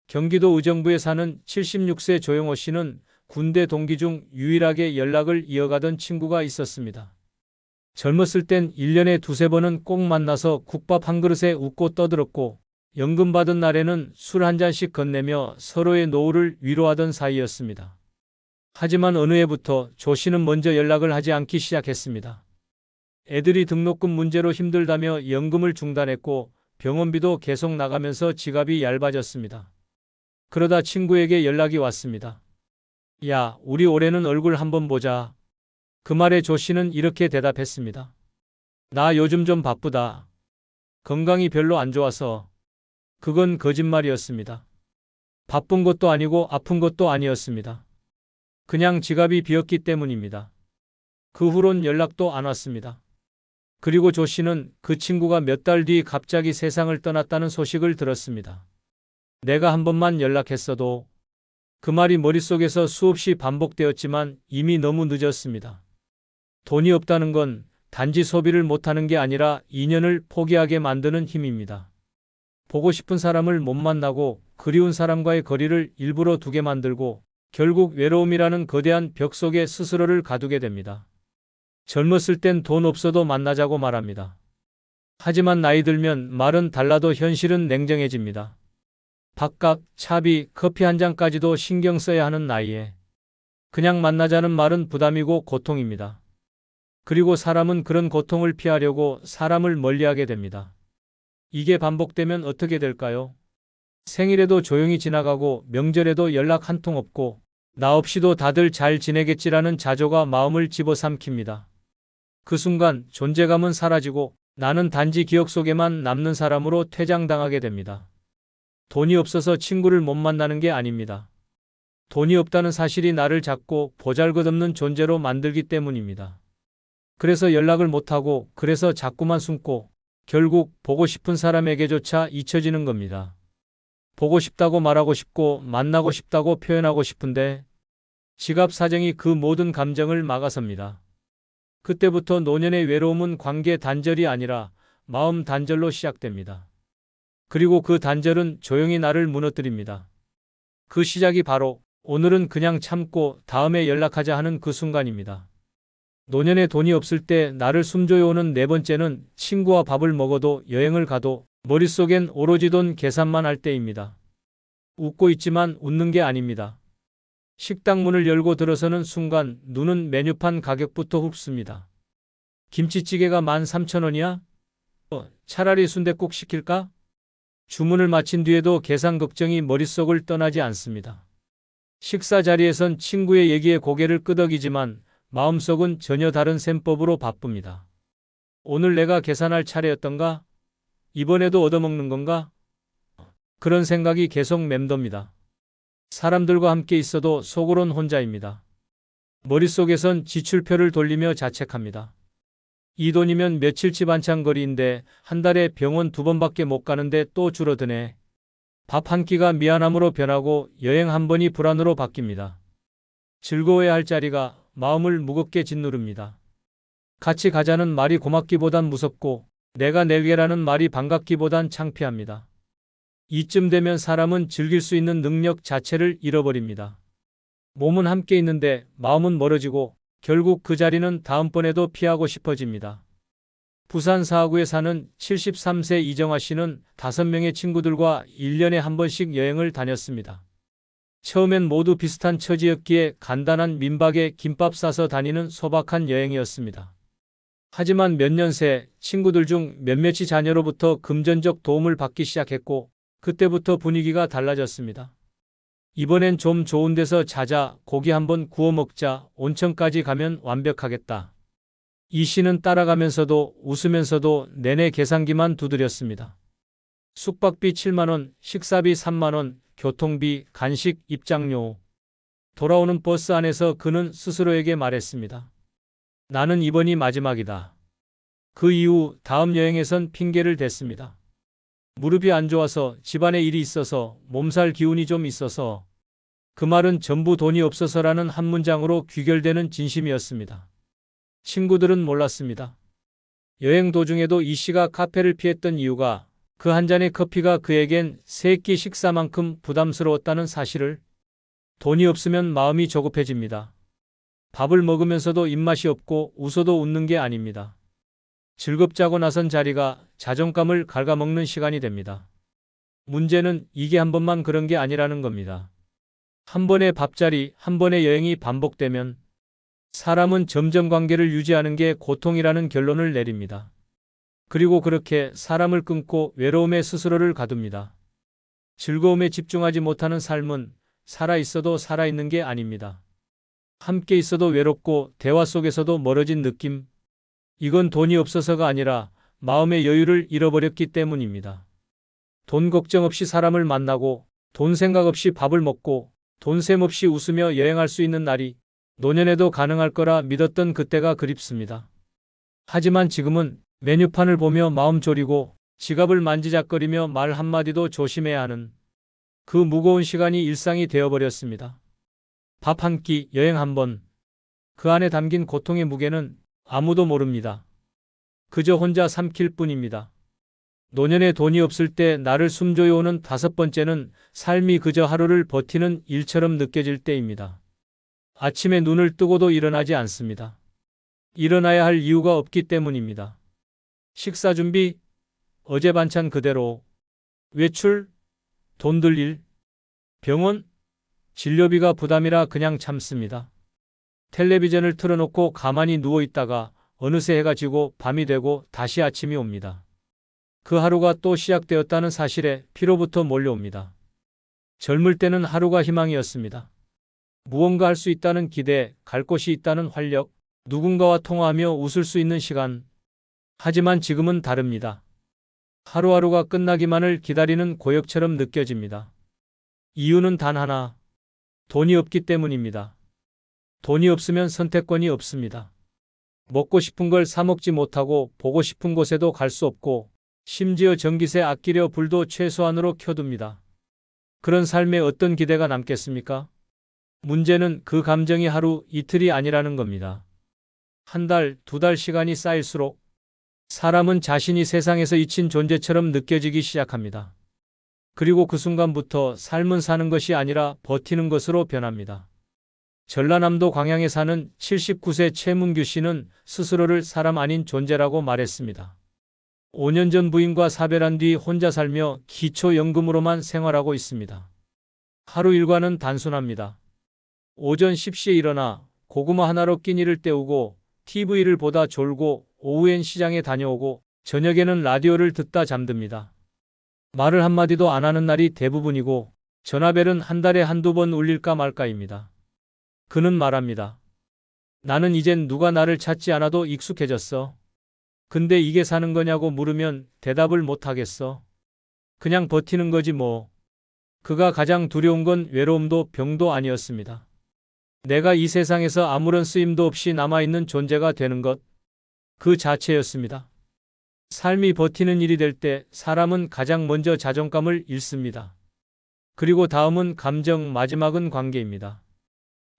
경기도 의정부에 사는 76세 조영호 씨는 군대 동기 중 유일하게 연락을 이어가던 친구가 있었습니다. 젊었을 땐 1년에 두세 번은 꼭 만나서 국밥 한 그릇에 웃고 떠들었고 연금 받은 날에는 술 한 잔씩 건네며 서로의 노후를 위로하던 사이였습니다. 하지만 어느 해부터 조 씨는 먼저 연락을 하지 않기 시작했습니다. 애들이 등록금 문제로 힘들다며 연금을 중단했고 병원비도 계속 나가면서 지갑이 얇아졌습니다. 그러다 친구에게 연락이 왔습니다. 야, 우리 올해는 얼굴 한번 보자. 그 말에 조 씨는 이렇게 대답했습니다. 나 요즘 좀 바쁘다. 건강이 별로 안 좋아서. 그건 거짓말이었습니다. 바쁜 것도 아니고 아픈 것도 아니었습니다. 그냥 지갑이 비었기 때문입니다. 그 후론 연락도 안 왔습니다. 그리고 조 씨는 그 친구가 몇 달 뒤 갑자기 세상을 떠났다는 소식을 들었습니다. 내가 한 번만 연락했어도. 그 말이 머릿속에서 수없이 반복되었지만 이미 너무 늦었습니다. 돈이 없다는 건 단지 소비를 못하는 게 아니라 인연을 포기하게 만드는 힘입니다. 보고 싶은 사람을 못 만나고 그리운 사람과의 거리를 일부러 두게 만들고 결국 외로움이라는 거대한 벽 속에 스스로를 가두게 됩니다. 젊었을 땐 돈 없어도 만나자고 말합니다. 하지만 나이 들면 말은 달라도 현실은 냉정해집니다. 밥값, 차비, 커피 한 잔까지도 신경 써야 하는 나이에 그냥 만나자는 말은 부담이고 고통입니다. 그리고 사람은 그런 고통을 피하려고 사람을 멀리하게 됩니다. 이게 반복되면 어떻게 될까요? 생일에도 조용히 지나가고 명절에도 연락 한 통 없고 나 없이도 다들 잘 지내겠지라는 자조가 마음을 집어삼킵니다. 그 순간 존재감은 사라지고 나는 단지 기억 속에만 남는 사람으로 퇴장당하게 됩니다. 돈이 없어서 친구를 못 만나는 게 아닙니다. 돈이 없다는 사실이 나를 작고 보잘것없는 존재로 만들기 때문입니다. 그래서 연락을 못하고 그래서 자꾸만 숨고 결국 보고 싶은 사람에게조차 잊혀지는 겁니다. 보고 싶다고 말하고 싶고 만나고 싶다고 표현하고 싶은데 지갑 사정이 그 모든 감정을 막아섭니다. 그때부터 노년의 외로움은 관계 단절이 아니라 마음 단절로 시작됩니다. 그리고 그 단절은 조용히 나를 무너뜨립니다. 그 시작이 바로 오늘은 그냥 참고 다음에 연락하자 하는 그 순간입니다. 노년에 돈이 없을 때 나를 숨조여오는 네 번째는 친구와 밥을 먹어도 여행을 가도 머릿속엔 오로지 돈 계산만 할 때입니다. 웃고 있지만 웃는 게 아닙니다. 식당 문을 열고 들어서는 순간 눈은 메뉴판 가격부터 흡습니다. 김치찌개가 13,000원이야? 차라리 순댓국 시킬까? 주문을 마친 뒤에도 계산 걱정이 머릿속을 떠나지 않습니다. 식사 자리에선 친구의 얘기에 고개를 끄덕이지만 마음속은 전혀 다른 셈법으로 바쁩니다. 오늘 내가 계산할 차례였던가? 이번에도 얻어먹는 건가? 그런 생각이 계속 맴돕니다. 사람들과 함께 있어도 속으론 혼자입니다. 머릿속에선 지출표를 돌리며 자책합니다. 이 돈이면 며칠치 반찬 거리인데 한 달에 병원 2번밖에 못 가는데 또 줄어드네. 밥 한 끼가 미안함으로 변하고 여행 한 번이 불안으로 바뀝니다. 즐거워야 할 자리가 마음을 무겁게 짓누릅니다. 같이 가자는 말이 고맙기보단 무섭고 내가 낼게라는 말이 반갑기보단 창피합니다. 이쯤 되면 사람은 즐길 수 있는 능력 자체를 잃어버립니다. 몸은 함께 있는데 마음은 멀어지고 결국 그 자리는 다음번에도 피하고 싶어집니다. 부산 사하구에 사는 73세 이정아 씨는 5명의 친구들과 1년에 한 번씩 여행을 다녔습니다. 처음엔 모두 비슷한 처지였기에 간단한 민박에 김밥 싸서 다니는 소박한 여행이었습니다. 하지만 몇 년 새 친구들 중 몇몇이 자녀로부터 금전적 도움을 받기 시작했고 그때부터 분위기가 달라졌습니다. 이번엔 좀 좋은 데서 자자, 고기 한번 구워 먹자, 온천까지 가면 완벽하겠다. 이 씨는 따라가면서도 웃으면서도 내내 계산기만 두드렸습니다. 숙박비 7만 원, 식사비 3만 원, 교통비, 간식, 입장료. 돌아오는 버스 안에서 그는 스스로에게 말했습니다. 나는 이번이 마지막이다. 그 이후 다음 여행에선 핑계를 댔습니다. 무릎이 안 좋아서, 집안에 일이 있어서, 몸살 기운이 좀 있어서. 그 말은 전부 돈이 없어서라는 한 문장으로 귀결되는 진심이었습니다. 친구들은 몰랐습니다. 여행 도중에도 이 씨가 카페를 피했던 이유가 그 한 잔의 커피가 그에겐 3끼 식사만큼 부담스러웠다는 사실을. 돈이 없으면 마음이 조급해집니다. 밥을 먹으면서도 입맛이 없고 웃어도 웃는 게 아닙니다. 즐겁자고 나선 자리가 자존감을 갉아먹는 시간이 됩니다. 문제는 이게 한 번만 그런 게 아니라는 겁니다. 한 번의 밥자리, 한 번의 여행이 반복되면 사람은 점점 관계를 유지하는 게 고통이라는 결론을 내립니다. 그리고 그렇게 사람을 끊고 외로움에 스스로를 가둡니다. 즐거움에 집중하지 못하는 삶은 살아있어도 살아있는 게 아닙니다. 함께 있어도 외롭고 대화 속에서도 멀어진 느낌. 이건 돈이 없어서가 아니라 마음의 여유를 잃어버렸기 때문입니다. 돈 걱정 없이 사람을 만나고 돈 생각 없이 밥을 먹고 돈 셈 없이 웃으며 여행할 수 있는 날이 노년에도 가능할 거라 믿었던 그때가 그립습니다. 하지만 지금은 메뉴판을 보며 마음 졸이고 지갑을 만지작거리며 말 한마디도 조심해야 하는 그 무거운 시간이 일상이 되어버렸습니다. 밥 한 끼, 여행 한 번. 그 안에 담긴 고통의 무게는 아무도 모릅니다. 그저 혼자 삼킬 뿐입니다. 노년에 돈이 없을 때 나를 숨조여오는 5번째는 삶이 그저 하루를 버티는 일처럼 느껴질 때입니다. 아침에 눈을 뜨고도 일어나지 않습니다. 일어나야 할 이유가 없기 때문입니다. 식사 준비, 어제 반찬 그대로, 외출, 돈 들 일, 병원, 진료비가 부담이라 그냥 참습니다. 텔레비전을 틀어놓고 가만히 누워있다가 어느새 해가 지고 밤이 되고 다시 아침이 옵니다. 그 하루가 또 시작되었다는 사실에 피로부터 몰려옵니다. 젊을 때는 하루가 희망이었습니다. 무언가 할 수 있다는 기대, 갈 곳이 있다는 활력, 누군가와 통화하며 웃을 수 있는 시간. 하지만 지금은 다릅니다. 하루하루가 끝나기만을 기다리는 고역처럼 느껴집니다. 이유는 단 하나. 돈이 없기 때문입니다. 돈이 없으면 선택권이 없습니다. 먹고 싶은 걸 사 먹지 못하고 보고 싶은 곳에도 갈 수 없고 심지어 전기세 아끼려 불도 최소한으로 켜둡니다. 그런 삶에 어떤 기대가 남겠습니까? 문제는 그 감정이 하루, 이틀이 아니라는 겁니다. 한 달, 2달 시간이 쌓일수록 사람은 자신이 세상에서 잊힌 존재처럼 느껴지기 시작합니다. 그리고 그 순간부터 삶은 사는 것이 아니라 버티는 것으로 변합니다. 전라남도 광양에 사는 79세 최문규 씨는 스스로를 사람 아닌 존재라고 말했습니다. 5년 전 부인과 사별한 뒤 혼자 살며 기초연금으로만 생활하고 있습니다. 하루 일과는 단순합니다. 오전 10시에 일어나 고구마 하나로 끼니를 때우고 TV를 보다 졸고 오후엔 시장에 다녀오고 저녁에는 라디오를 듣다 잠듭니다. 말을 한마디도 안 하는 날이 대부분이고 전화벨은 한 달에 한두 번 울릴까 말까입니다. 그는 말합니다. 나는 이젠 누가 나를 찾지 않아도 익숙해졌어. 근데 이게 사는 거냐고 물으면 대답을 못 하겠어. 그냥 버티는 거지 뭐. 그가 가장 두려운 건 외로움도 병도 아니었습니다. 내가 이 세상에서 아무런 쓰임도 없이 남아있는 존재가 되는 것, 그 자체였습니다. 삶이 버티는 일이 될 때 사람은 가장 먼저 자존감을 잃습니다. 그리고 다음은 감정, 마지막은 관계입니다.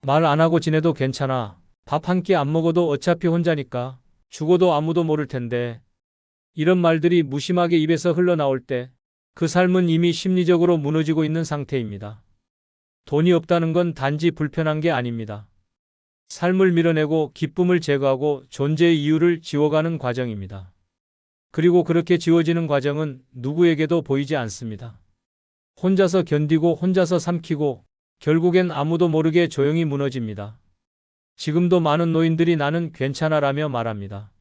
말 안 하고 지내도 괜찮아. 밥 한 끼 안 먹어도 어차피 혼자니까. 죽어도 아무도 모를 텐데. 이런 말들이 무심하게 입에서 흘러나올 때 그 삶은 이미 심리적으로 무너지고 있는 상태입니다. 돈이 없다는 건 단지 불편한 게 아닙니다. 삶을 밀어내고 기쁨을 제거하고 존재의 이유를 지워가는 과정입니다. 그리고 그렇게 지워지는 과정은 누구에게도 보이지 않습니다. 혼자서 견디고 혼자서 삼키고 결국엔 아무도 모르게 조용히 무너집니다. 지금도 많은 노인들이 나는 괜찮아라며 말합니다.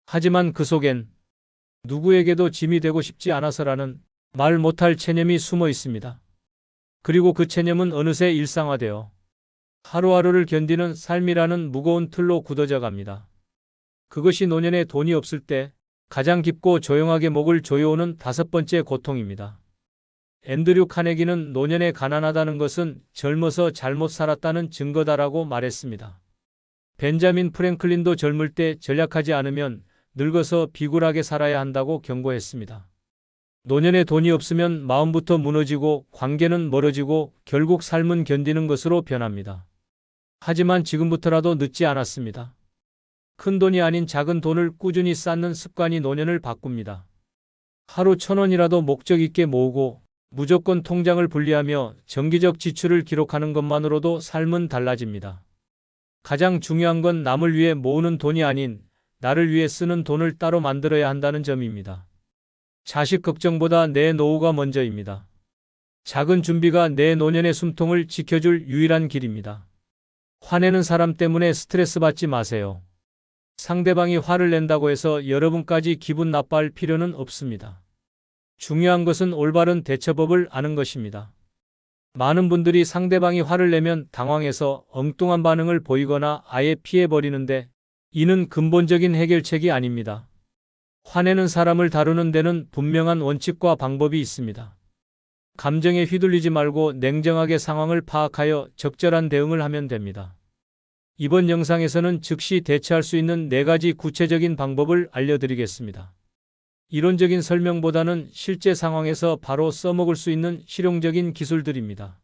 하지만 그 속엔 누구에게도 짐이 되고 싶지 않아서라는 말 못할 체념이 숨어 있습니다. 그리고 그 체념은 어느새 일상화되어 하루하루를 견디는 삶이라는 무거운 틀로 굳어져 갑니다. 그것이 노년에 돈이 없을 때 가장 깊고 조용하게 목을 조여오는 다섯 번째 고통입니다. 앤드류 카네기는 노년에 가난하다는 것은 젊어서 잘못 살았다는 증거다라고 말했습니다. 벤자민 프랭클린도 젊을 때 전략하지 않으면 늙어서 비굴하게 살아야 한다고 경고했습니다. 노년에 돈이 없으면 마음부터 무너지고 관계는 멀어지고 결국 삶은 견디는 것으로 변합니다. 하지만 지금부터라도 늦지 않았습니다. 큰 돈이 아닌 작은 돈을 꾸준히 쌓는 습관이 노년을 바꿉니다. 하루 1,000원이라도 목적 있게 모으고 무조건 통장을 분리하며 정기적 지출을 기록하는 것만으로도 삶은 달라집니다. 가장 중요한 건 남을 위해 모으는 돈이 아닌 나를 위해 쓰는 돈을 따로 만들어야 한다는 점입니다. 자식 걱정보다 내 노후가 먼저입니다. 작은 준비가 내 노년의 숨통을 지켜줄 유일한 길입니다. 화내는 사람 때문에 스트레스 받지 마세요. 상대방이 화를 낸다고 해서 여러분까지 기분 나빠할 필요는 없습니다. 중요한 것은 올바른 대처법을 아는 것입니다. 많은 분들이 상대방이 화를 내면 당황해서 엉뚱한 반응을 보이거나 아예 피해버리는데 이는 근본적인 해결책이 아닙니다. 화내는 사람을 다루는 데는 분명한 원칙과 방법이 있습니다. 감정에 휘둘리지 말고 냉정하게 상황을 파악하여 적절한 대응을 하면 됩니다. 이번 영상에서는 즉시 대처할 수 있는 4가지 구체적인 방법을 알려드리겠습니다. 이론적인 설명보다는 실제 상황에서 바로 써먹을 수 있는 실용적인 기술들입니다.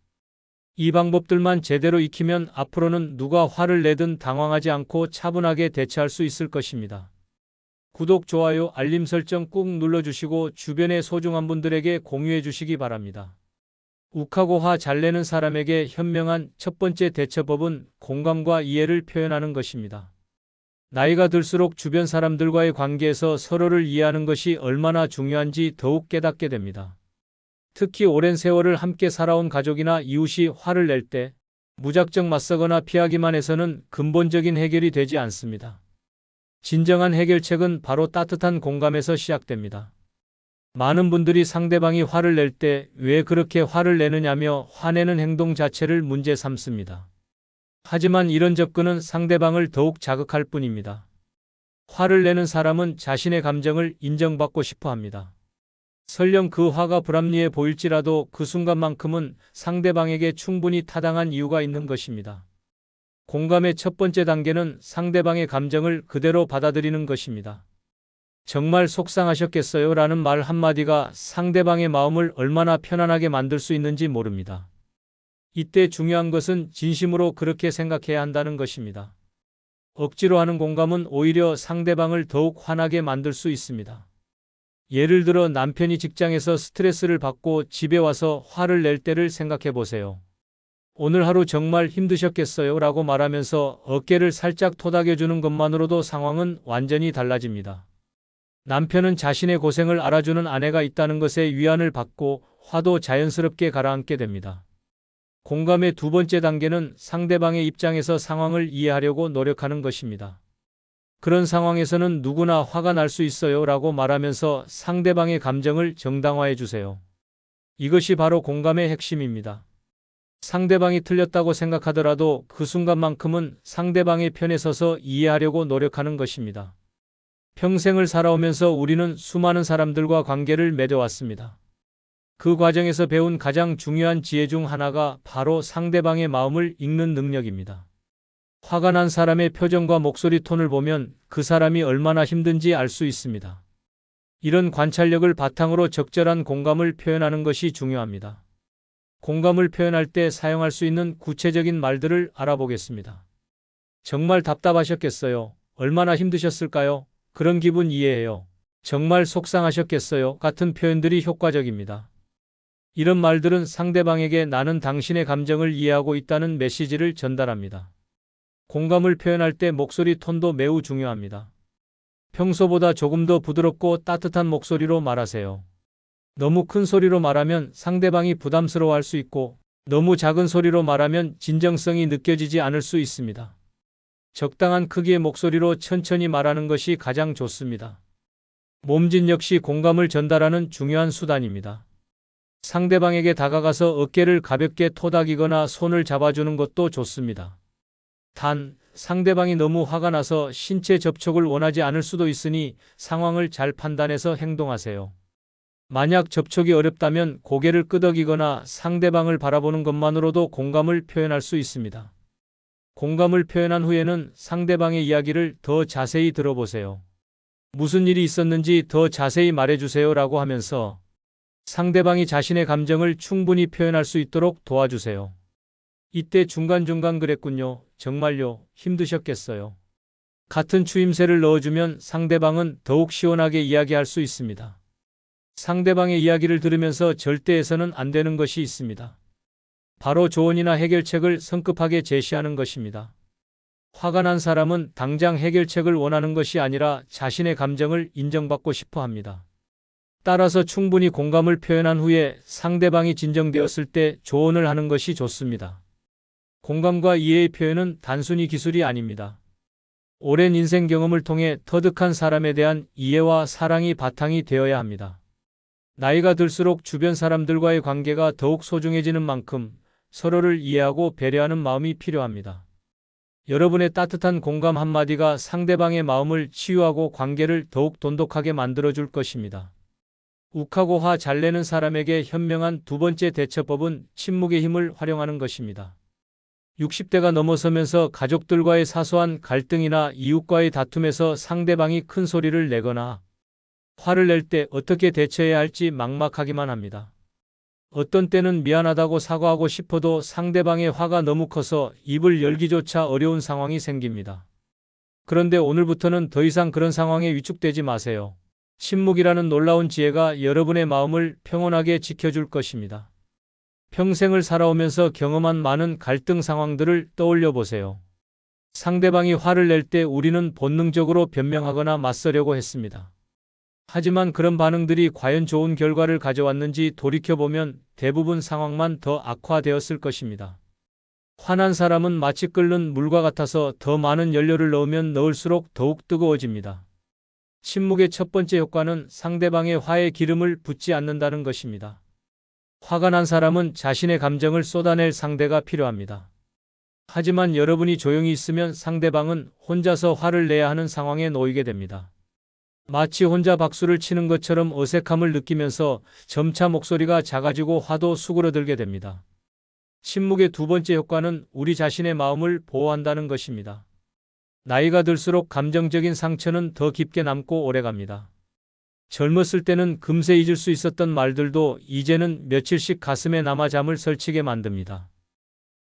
이 방법들만 제대로 익히면 앞으로는 누가 화를 내든 당황하지 않고 차분하게 대처할 수 있을 것입니다. 구독, 좋아요, 알림 설정 꾹 눌러주시고 주변의 소중한 분들에게 공유해 주시기 바랍니다. 욱하고 화 잘 내는 사람에게 현명한 첫 번째 대처법은 공감과 이해를 표현하는 것입니다. 나이가 들수록 주변 사람들과의 관계에서 서로를 이해하는 것이 얼마나 중요한지 더욱 깨닫게 됩니다. 특히 오랜 세월을 함께 살아온 가족이나 이웃이 화를 낼 때 무작정 맞서거나 피하기만 해서는 근본적인 해결이 되지 않습니다. 진정한 해결책은 바로 따뜻한 공감에서 시작됩니다. 많은 분들이 상대방이 화를 낼 때 왜 그렇게 화를 내느냐며 화내는 행동 자체를 문제 삼습니다. 하지만 이런 접근은 상대방을 더욱 자극할 뿐입니다. 화를 내는 사람은 자신의 감정을 인정받고 싶어 합니다. 설령 그 화가 불합리해 보일지라도 그 순간만큼은 상대방에게 충분히 타당한 이유가 있는 것입니다. 공감의 첫 번째 단계는 상대방의 감정을 그대로 받아들이는 것입니다. 정말 속상하셨겠어요? 라는 말 한마디가 상대방의 마음을 얼마나 편안하게 만들 수 있는지 모릅니다. 이때 중요한 것은 진심으로 그렇게 생각해야 한다는 것입니다. 억지로 하는 공감은 오히려 상대방을 더욱 화나게 만들 수 있습니다. 예를 들어 남편이 직장에서 스트레스를 받고 집에 와서 화를 낼 때를 생각해 보세요. 오늘 하루 정말 힘드셨겠어요? 라고 말하면서 어깨를 살짝 토닥여주는 것만으로도 상황은 완전히 달라집니다. 남편은 자신의 고생을 알아주는 아내가 있다는 것에 위안을 받고 화도 자연스럽게 가라앉게 됩니다. 공감의 두 번째 단계는 상대방의 입장에서 상황을 이해하려고 노력하는 것입니다. 그런 상황에서는 누구나 화가 날 수 있어요 라고 말하면서 상대방의 감정을 정당화해 주세요. 이것이 바로 공감의 핵심입니다. 상대방이 틀렸다고 생각하더라도 그 순간만큼은 상대방의 편에 서서 이해하려고 노력하는 것입니다. 평생을 살아오면서 우리는 수많은 사람들과 관계를 맺어왔습니다. 그 과정에서 배운 가장 중요한 지혜 중 하나가 바로 상대방의 마음을 읽는 능력입니다. 화가 난 사람의 표정과 목소리 톤을 보면 그 사람이 얼마나 힘든지 알 수 있습니다. 이런 관찰력을 바탕으로 적절한 공감을 표현하는 것이 중요합니다. 공감을 표현할 때 사용할 수 있는 구체적인 말들을 알아보겠습니다. 정말 답답하셨겠어요. 얼마나 힘드셨을까요? 그런 기분 이해해요. 정말 속상하셨겠어요. 같은 표현들이 효과적입니다. 이런 말들은 상대방에게 나는 당신의 감정을 이해하고 있다는 메시지를 전달합니다. 공감을 표현할 때 목소리 톤도 매우 중요합니다. 평소보다 조금 더 부드럽고 따뜻한 목소리로 말하세요. 너무 큰 소리로 말하면 상대방이 부담스러워할 수 있고, 너무 작은 소리로 말하면 진정성이 느껴지지 않을 수 있습니다. 적당한 크기의 목소리로 천천히 말하는 것이 가장 좋습니다. 몸짓 역시 공감을 전달하는 중요한 수단입니다. 상대방에게 다가가서 어깨를 가볍게 토닥이거나 손을 잡아주는 것도 좋습니다. 단, 상대방이 너무 화가 나서 신체 접촉을 원하지 않을 수도 있으니 상황을 잘 판단해서 행동하세요. 만약 접촉이 어렵다면 고개를 끄덕이거나 상대방을 바라보는 것만으로도 공감을 표현할 수 있습니다. 공감을 표현한 후에는 상대방의 이야기를 더 자세히 들어보세요. 무슨 일이 있었는지 더 자세히 말해주세요 라고 하면서 상대방이 자신의 감정을 충분히 표현할 수 있도록 도와주세요. 이때 중간중간 그랬군요. 정말요. 힘드셨겠어요. 같은 추임새를 넣어주면 상대방은 더욱 시원하게 이야기할 수 있습니다. 상대방의 이야기를 들으면서 절대 해서는 안 되는 것이 있습니다. 바로 조언이나 해결책을 성급하게 제시하는 것입니다. 화가 난 사람은 당장 해결책을 원하는 것이 아니라 자신의 감정을 인정받고 싶어 합니다. 따라서 충분히 공감을 표현한 후에 상대방이 진정되었을 때 조언을 하는 것이 좋습니다. 공감과 이해의 표현은 단순히 기술이 아닙니다. 오랜 인생 경험을 통해 터득한 사람에 대한 이해와 사랑이 바탕이 되어야 합니다. 나이가 들수록 주변 사람들과의 관계가 더욱 소중해지는 만큼 서로를 이해하고 배려하는 마음이 필요합니다. 여러분의 따뜻한 공감 한마디가 상대방의 마음을 치유하고 관계를 더욱 돈독하게 만들어줄 것입니다. 욱하고 화 잘 내는 사람에게 현명한 두 번째 대처법은 침묵의 힘을 활용하는 것입니다. 60대가 넘어서면서 가족들과의 사소한 갈등이나 이웃과의 다툼에서 상대방이 큰 소리를 내거나 화를 낼 때 어떻게 대처해야 할지 막막하기만 합니다. 어떤 때는 미안하다고 사과하고 싶어도 상대방의 화가 너무 커서 입을 열기조차 어려운 상황이 생깁니다. 그런데 오늘부터는 더 이상 그런 상황에 위축되지 마세요. 침묵이라는 놀라운 지혜가 여러분의 마음을 평온하게 지켜줄 것입니다. 평생을 살아오면서 경험한 많은 갈등 상황들을 떠올려 보세요. 상대방이 화를 낼 때 우리는 본능적으로 변명하거나 맞서려고 했습니다. 하지만 그런 반응들이 과연 좋은 결과를 가져왔는지 돌이켜보면 대부분 상황만 더 악화되었을 것입니다. 화난 사람은 마치 끓는 물과 같아서 더 많은 연료를 넣으면 넣을수록 더욱 뜨거워집니다. 침묵의 첫 번째 효과는 상대방의 화에 기름을 붓지 않는다는 것입니다. 화가 난 사람은 자신의 감정을 쏟아낼 상대가 필요합니다. 하지만 여러분이 조용히 있으면 상대방은 혼자서 화를 내야 하는 상황에 놓이게 됩니다. 마치 혼자 박수를 치는 것처럼 어색함을 느끼면서 점차 목소리가 작아지고 화도 수그러들게 됩니다. 침묵의 두 번째 효과는 우리 자신의 마음을 보호한다는 것입니다. 나이가 들수록 감정적인 상처는 더 깊게 남고 오래갑니다. 젊었을 때는 금세 잊을 수 있었던 말들도 이제는 며칠씩 가슴에 남아 잠을 설치게 만듭니다.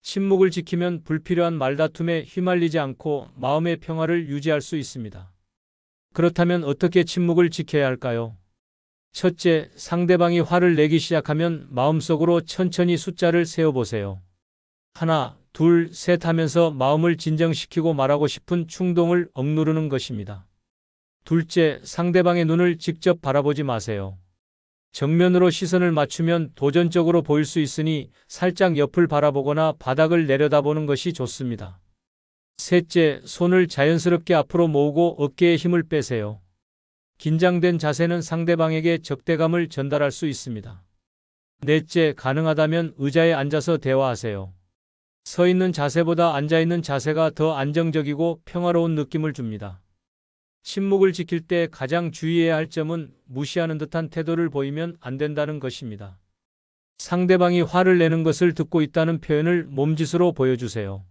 침묵을 지키면 불필요한 말다툼에 휘말리지 않고 마음의 평화를 유지할 수 있습니다. 그렇다면 어떻게 침묵을 지켜야 할까요? 첫째, 상대방이 화를 내기 시작하면 마음속으로 천천히 숫자를 세어보세요. 하나, 둘, 셋 하면서 마음을 진정시키고 말하고 싶은 충동을 억누르는 것입니다. 둘째, 상대방의 눈을 직접 바라보지 마세요. 정면으로 시선을 맞추면 도전적으로 보일 수 있으니 살짝 옆을 바라보거나 바닥을 내려다보는 것이 좋습니다. 셋째, 손을 자연스럽게 앞으로 모으고 어깨에 힘을 빼세요. 긴장된 자세는 상대방에게 적대감을 전달할 수 있습니다. 넷째, 가능하다면 의자에 앉아서 대화하세요. 서 있는 자세보다 앉아 있는 자세가 더 안정적이고 평화로운 느낌을 줍니다. 침묵을 지킬 때 가장 주의해야 할 점은 무시하는 듯한 태도를 보이면 안 된다는 것입니다. 상대방이 화를 내는 것을 듣고 있다는 표현을 몸짓으로 보여주세요.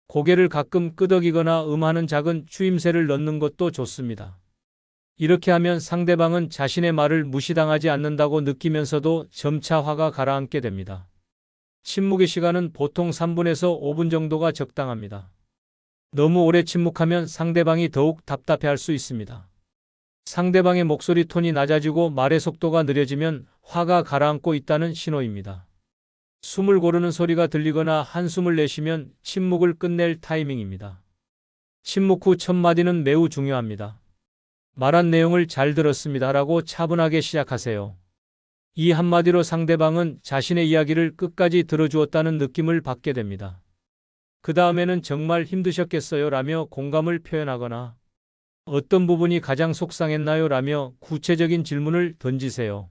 고개를 가끔 끄덕이거나 음하는 작은 추임새를 넣는 것도 좋습니다. 이렇게 하면 상대방은 자신의 말을 무시당하지 않는다고 느끼면서도 점차 화가 가라앉게 됩니다. 침묵의 시간은 보통 3분에서 5분 정도가 적당합니다. 너무 오래 침묵하면 상대방이 더욱 답답해할 수 있습니다. 상대방의 목소리 톤이 낮아지고 말의 속도가 느려지면 화가 가라앉고 있다는 신호입니다. 숨을 고르는 소리가 들리거나 한숨을 내쉬면 침묵을 끝낼 타이밍입니다. 침묵 후 첫 마디는 매우 중요합니다. 말한 내용을 잘 들었습니다라고 차분하게 시작하세요. 이 한마디로 상대방은 자신의 이야기를 끝까지 들어주었다는 느낌을 받게 됩니다. 그 다음에는 정말 힘드셨겠어요 라며 공감을 표현하거나 어떤 부분이 가장 속상했나요 라며 구체적인 질문을 던지세요.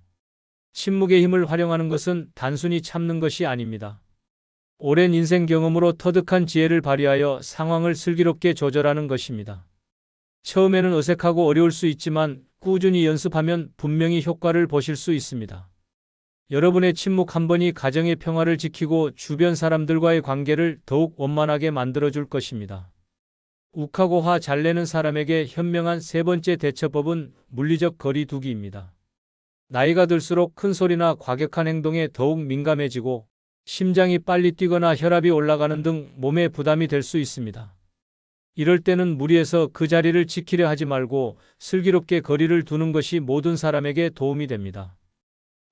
침묵의 힘을 활용하는 것은 단순히 참는 것이 아닙니다. 오랜 인생 경험으로 터득한 지혜를 발휘하여 상황을 슬기롭게 조절하는 것입니다. 처음에는 어색하고 어려울 수 있지만 꾸준히 연습하면 분명히 효과를 보실 수 있습니다. 여러분의 침묵 한 번이 가정의 평화를 지키고 주변 사람들과의 관계를 더욱 원만하게 만들어줄 것입니다. 욱하고 화 잘 내는 사람에게 현명한 세 번째 대처법은 물리적 거리 두기입니다. 나이가 들수록 큰 소리나 과격한 행동에 더욱 민감해지고 심장이 빨리 뛰거나 혈압이 올라가는 등 몸에 부담이 될 수 있습니다. 이럴 때는 무리해서 그 자리를 지키려 하지 말고 슬기롭게 거리를 두는 것이 모든 사람에게 도움이 됩니다.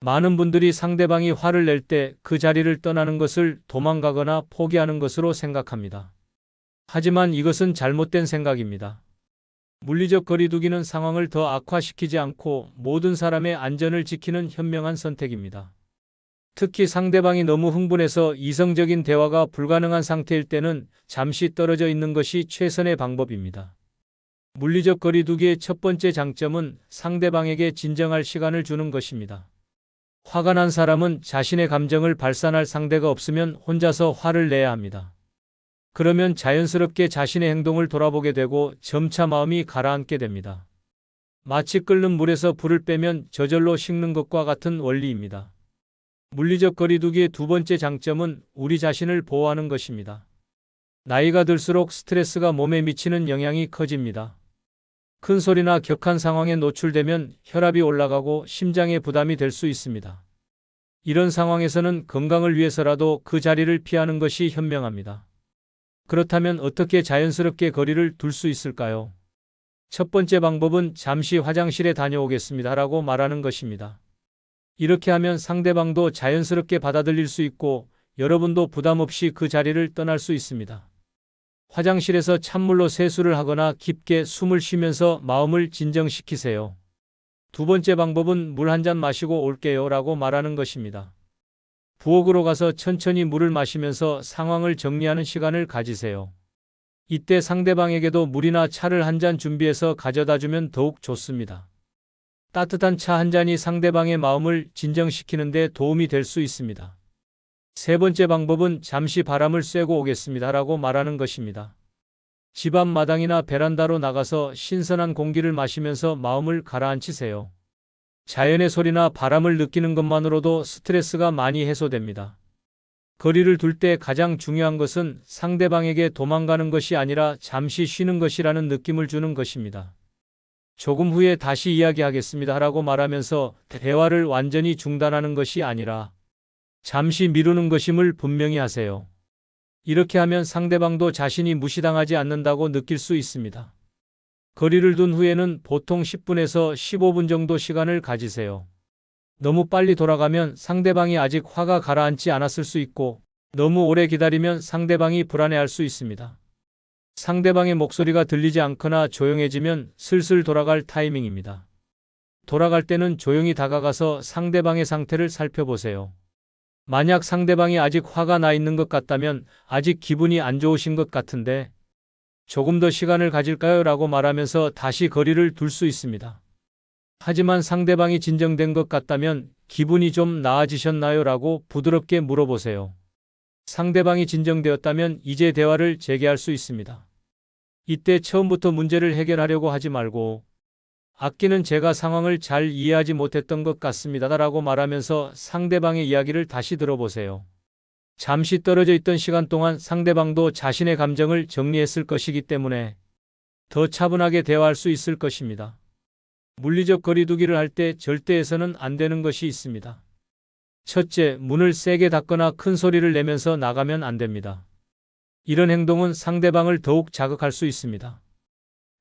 많은 분들이 상대방이 화를 낼 때 그 자리를 떠나는 것을 도망가거나 포기하는 것으로 생각합니다. 하지만 이것은 잘못된 생각입니다. 물리적 거리두기는 상황을 더 악화시키지 않고 모든 사람의 안전을 지키는 현명한 선택입니다. 특히 상대방이 너무 흥분해서 이성적인 대화가 불가능한 상태일 때는 잠시 떨어져 있는 것이 최선의 방법입니다. 물리적 거리두기의 첫 번째 장점은 상대방에게 진정할 시간을 주는 것입니다. 화가 난 사람은 자신의 감정을 발산할 상대가 없으면 혼자서 화를 내야 합니다. 그러면 자연스럽게 자신의 행동을 돌아보게 되고 점차 마음이 가라앉게 됩니다. 마치 끓는 물에서 불을 빼면 저절로 식는 것과 같은 원리입니다. 물리적 거리두기의 두 번째 장점은 우리 자신을 보호하는 것입니다. 나이가 들수록 스트레스가 몸에 미치는 영향이 커집니다. 큰 소리나 격한 상황에 노출되면 혈압이 올라가고 심장에 부담이 될 수 있습니다. 이런 상황에서는 건강을 위해서라도 그 자리를 피하는 것이 현명합니다. 그렇다면 어떻게 자연스럽게 거리를 둘 수 있을까요? 첫 번째 방법은 잠시 화장실에 다녀오겠습니다 라고 말하는 것입니다. 이렇게 하면 상대방도 자연스럽게 받아들일 수 있고 여러분도 부담 없이 그 자리를 떠날 수 있습니다. 화장실에서 찬물로 세수를 하거나 깊게 숨을 쉬면서 마음을 진정시키세요. 두 번째 방법은 물 한 잔 마시고 올게요 라고 말하는 것입니다. 부엌으로 가서 천천히 물을 마시면서 상황을 정리하는 시간을 가지세요. 이때 상대방에게도 물이나 차를 한 잔 준비해서 가져다 주면 더욱 좋습니다. 따뜻한 차 한 잔이 상대방의 마음을 진정시키는 데 도움이 될 수 있습니다. 세 번째 방법은 잠시 바람을 쐬고 오겠습니다 라고 말하는 것입니다. 집 앞 마당이나 베란다로 나가서 신선한 공기를 마시면서 마음을 가라앉히세요. 자연의 소리나 바람을 느끼는 것만으로도 스트레스가 많이 해소됩니다. 거리를 둘 때 가장 중요한 것은 상대방에게 도망가는 것이 아니라 잠시 쉬는 것이라는 느낌을 주는 것입니다. 조금 후에 다시 이야기하겠습니다 라고 말하면서 대화를 완전히 중단하는 것이 아니라 잠시 미루는 것임을 분명히 하세요. 이렇게 하면 상대방도 자신이 무시당하지 않는다고 느낄 수 있습니다. 거리를 둔 후에는 보통 10분에서 15분 정도 시간을 가지세요. 너무 빨리 돌아가면 상대방이 아직 화가 가라앉지 않았을 수 있고 너무 오래 기다리면 상대방이 불안해할 수 있습니다. 상대방의 목소리가 들리지 않거나 조용해지면 슬슬 돌아갈 타이밍입니다. 돌아갈 때는 조용히 다가가서 상대방의 상태를 살펴보세요. 만약 상대방이 아직 화가 나 있는 것 같다면 아직 기분이 안 좋으신 것 같은데 조금 더 시간을 가질까요? 라고 말하면서 다시 거리를 둘 수 있습니다. 하지만 상대방이 진정된 것 같다면 기분이 좀 나아지셨나요? 라고 부드럽게 물어보세요. 상대방이 진정되었다면 이제 대화를 재개할 수 있습니다. 이때 처음부터 문제를 해결하려고 하지 말고 아끼는 제가 상황을 잘 이해하지 못했던 것 같습니다. 라고 말하면서 상대방의 이야기를 다시 들어보세요. 잠시 떨어져 있던 시간 동안 상대방도 자신의 감정을 정리했을 것이기 때문에 더 차분하게 대화할 수 있을 것입니다. 물리적 거리두기를 할 때 절대 해서는 안 되는 것이 있습니다. 첫째, 문을 세게 닫거나 큰 소리를 내면서 나가면 안 됩니다. 이런 행동은 상대방을 더욱 자극할 수 있습니다.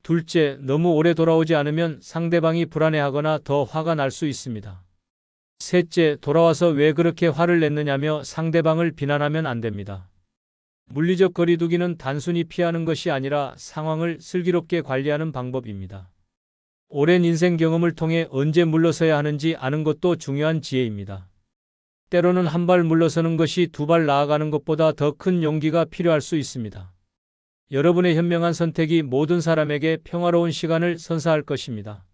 둘째, 너무 오래 돌아오지 않으면 상대방이 불안해하거나 더 화가 날 수 있습니다. 셋째, 돌아와서 왜 그렇게 화를 냈느냐며 상대방을 비난하면 안 됩니다. 물리적 거리두기는 단순히 피하는 것이 아니라 상황을 슬기롭게 관리하는 방법입니다. 오랜 인생 경험을 통해 언제 물러서야 하는지 아는 것도 중요한 지혜입니다. 때로는 한 발 물러서는 것이 두 발 나아가는 것보다 더 큰 용기가 필요할 수 있습니다. 여러분의 현명한 선택이 모든 사람에게 평화로운 시간을 선사할 것입니다.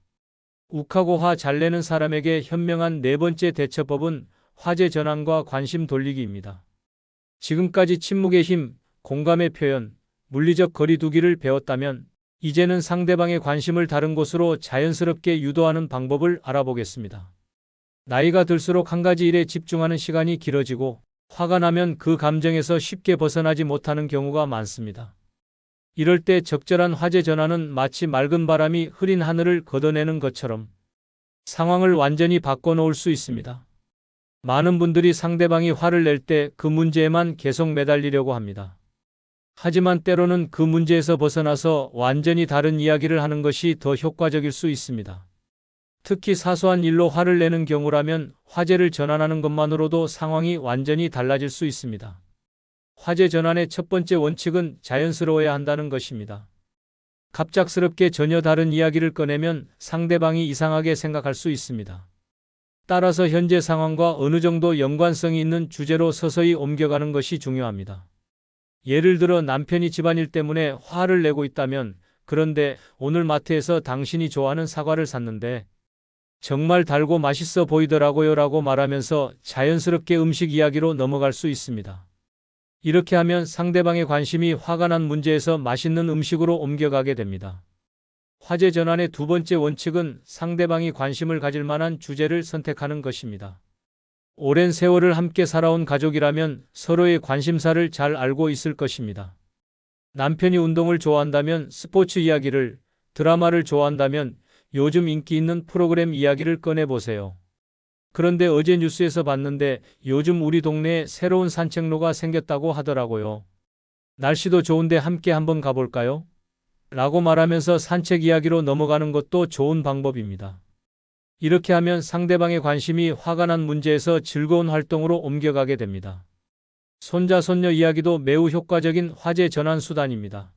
욱하고 화 잘 내는 사람에게 현명한 네 번째 대처법은 화제 전환과 관심 돌리기입니다. 지금까지 침묵의 힘, 공감의 표현, 물리적 거리두기를 배웠다면 이제는 상대방의 관심을 다른 곳으로 자연스럽게 유도하는 방법을 알아보겠습니다. 나이가 들수록 한 가지 일에 집중하는 시간이 길어지고 화가 나면 그 감정에서 쉽게 벗어나지 못하는 경우가 많습니다. 이럴 때 적절한 화제 전환은 마치 맑은 바람이 흐린 하늘을 걷어내는 것처럼 상황을 완전히 바꿔놓을 수 있습니다. 많은 분들이 상대방이 화를 낼 때 그 문제에만 계속 매달리려고 합니다. 하지만 때로는 그 문제에서 벗어나서 완전히 다른 이야기를 하는 것이 더 효과적일 수 있습니다. 특히 사소한 일로 화를 내는 경우라면 화제를 전환하는 것만으로도 상황이 완전히 달라질 수 있습니다. 화제 전환의 첫 번째 원칙은 자연스러워야 한다는 것입니다. 갑작스럽게 전혀 다른 이야기를 꺼내면 상대방이 이상하게 생각할 수 있습니다. 따라서 현재 상황과 어느 정도 연관성이 있는 주제로 서서히 옮겨가는 것이 중요합니다. 예를 들어 남편이 집안일 때문에 화를 내고 있다면, 그런데 오늘 마트에서 당신이 좋아하는 사과를 샀는데 정말 달고 맛있어 보이더라고요 라고 말하면서 자연스럽게 음식 이야기로 넘어갈 수 있습니다. 이렇게 하면 상대방의 관심이 화가 난 문제에서 맛있는 음식으로 옮겨가게 됩니다. 화제 전환의 두 번째 원칙은 상대방이 관심을 가질 만한 주제를 선택하는 것입니다. 오랜 세월을 함께 살아온 가족이라면 서로의 관심사를 잘 알고 있을 것입니다. 남편이 운동을 좋아한다면 스포츠 이야기를, 드라마를 좋아한다면 요즘 인기 있는 프로그램 이야기를 꺼내보세요. 그런데 어제 뉴스에서 봤는데 요즘 우리 동네에 새로운 산책로가 생겼다고 하더라고요. 날씨도 좋은데 함께 한번 가볼까요? 라고 말하면서 산책 이야기로 넘어가는 것도 좋은 방법입니다. 이렇게 하면 상대방의 관심이 화가 난 문제에서 즐거운 활동으로 옮겨가게 됩니다. 손자, 손녀 이야기도 매우 효과적인 화제 전환 수단입니다.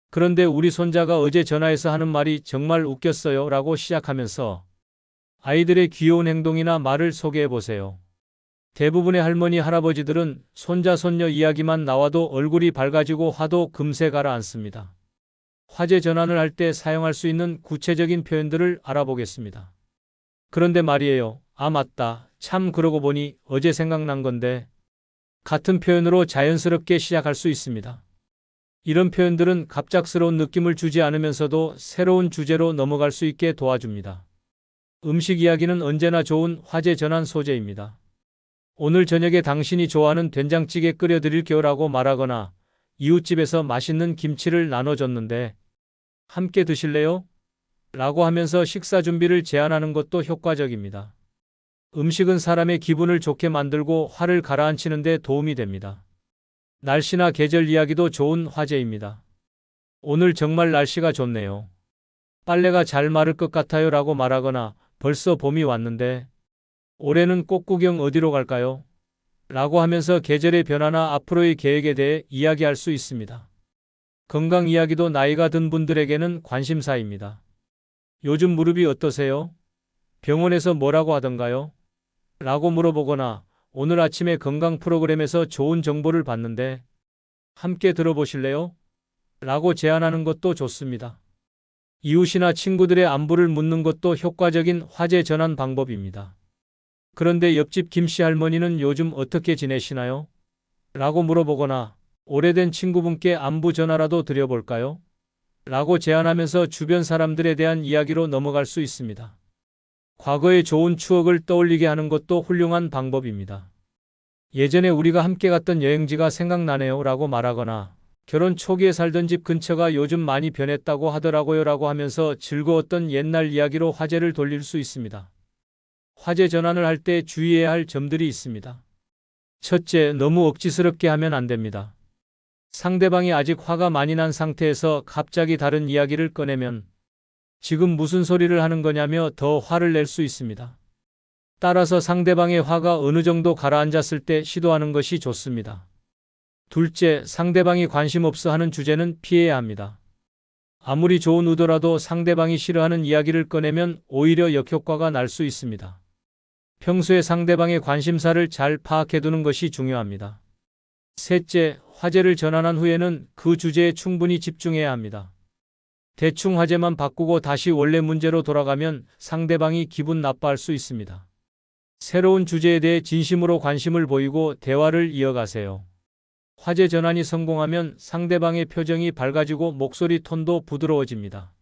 그런데 우리 손자가 어제 전화해서 하는 말이 정말 웃겼어요 라고 시작하면서 아이들의 귀여운 행동이나 말을 소개해 보세요. 대부분의 할머니, 할아버지들은 손자, 손녀 이야기만 나와도 얼굴이 밝아지고 화도 금세 가라앉습니다. 화제 전환을 할 때 사용할 수 있는 구체적인 표현들을 알아보겠습니다. 그런데 말이에요. 아, 맞다. 참 그러고 보니 어제 생각난 건데. 같은 표현으로 자연스럽게 시작할 수 있습니다. 이런 표현들은 갑작스러운 느낌을 주지 않으면서도 새로운 주제로 넘어갈 수 있게 도와줍니다. 음식 이야기는 언제나 좋은 화제 전환 소재입니다. 오늘 저녁에 당신이 좋아하는 된장찌개 끓여드릴게요 라고 말하거나 이웃집에서 맛있는 김치를 나눠줬는데 함께 드실래요? 라고 하면서 식사 준비를 제안하는 것도 효과적입니다. 음식은 사람의 기분을 좋게 만들고 화를 가라앉히는 데 도움이 됩니다. 날씨나 계절 이야기도 좋은 화제입니다. 오늘 정말 날씨가 좋네요. 빨래가 잘 마를 것 같아요 라고 말하거나 벌써 봄이 왔는데 올해는 꽃 구경 어디로 갈까요? 라고 하면서 계절의 변화나 앞으로의 계획에 대해 이야기할 수 있습니다. 건강 이야기도 나이가 든 분들에게는 관심사입니다. 요즘 무릎이 어떠세요? 병원에서 뭐라고 하던가요? 라고 물어보거나 오늘 아침에 건강 프로그램에서 좋은 정보를 봤는데 함께 들어보실래요? 라고 제안하는 것도 좋습니다. 이웃이나 친구들의 안부를 묻는 것도 효과적인 화제 전환 방법입니다. 그런데 옆집 김씨 할머니는 요즘 어떻게 지내시나요? 라고 물어보거나 오래된 친구분께 안부 전화라도 드려볼까요? 라고 제안하면서 주변 사람들에 대한 이야기로 넘어갈 수 있습니다. 과거의 좋은 추억을 떠올리게 하는 것도 훌륭한 방법입니다. 예전에 우리가 함께 갔던 여행지가 생각나네요 라고 말하거나 결혼 초기에 살던 집 근처가 요즘 많이 변했다고 하더라고요 라고 하면서 즐거웠던 옛날 이야기로 화제를 돌릴 수 있습니다. 화제 전환을 할 때 주의해야 할 점들이 있습니다. 첫째, 너무 억지스럽게 하면 안 됩니다. 상대방이 아직 화가 많이 난 상태에서 갑자기 다른 이야기를 꺼내면 지금 무슨 소리를 하는 거냐며 더 화를 낼 수 있습니다. 따라서 상대방의 화가 어느 정도 가라앉았을 때 시도하는 것이 좋습니다. 둘째, 상대방이 관심 없어 하는 주제는 피해야 합니다. 아무리 좋은 의도라도 상대방이 싫어하는 이야기를 꺼내면 오히려 역효과가 날 수 있습니다. 평소에 상대방의 관심사를 잘 파악해두는 것이 중요합니다. 셋째, 화제를 전환한 후에는 그 주제에 충분히 집중해야 합니다. 대충 화제만 바꾸고 다시 원래 문제로 돌아가면 상대방이 기분 나빠할 수 있습니다. 새로운 주제에 대해 진심으로 관심을 보이고 대화를 이어가세요. 화제 전환이 성공하면 상대방의 표정이 밝아지고 목소리 톤도 부드러워집니다.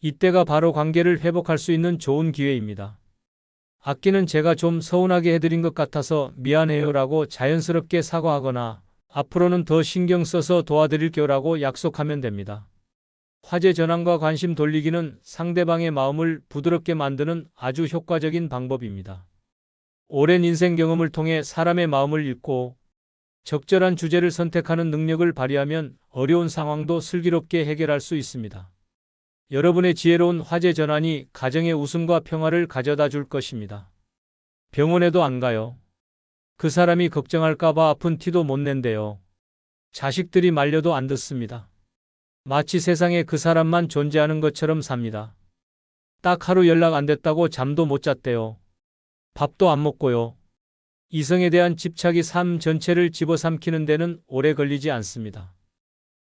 이때가 바로 관계를 회복할 수 있는 좋은 기회입니다. 아끼는 제가 좀 서운하게 해드린 것 같아서 미안해요 라고 자연스럽게 사과하거나 앞으로는 더 신경 써서 도와드릴게요 라고 약속하면 됩니다. 화제 전환과 관심 돌리기는 상대방의 마음을 부드럽게 만드는 아주 효과적인 방법입니다. 오랜 인생 경험을 통해 사람의 마음을 읽고 적절한 주제를 선택하는 능력을 발휘하면 어려운 상황도 슬기롭게 해결할 수 있습니다. 여러분의 지혜로운 화제 전환이 가정의 웃음과 평화를 가져다 줄 것입니다. 병원에도 안 가요. 그 사람이 걱정할까봐 아픈 티도 못 낸대요. 자식들이 말려도 안 듣습니다. 마치 세상에 그 사람만 존재하는 것처럼 삽니다. 딱 하루 연락 안 됐다고 잠도 못 잤대요. 밥도 안 먹고요. 이성에 대한 집착이 삶 전체를 집어삼키는 데는 오래 걸리지 않습니다.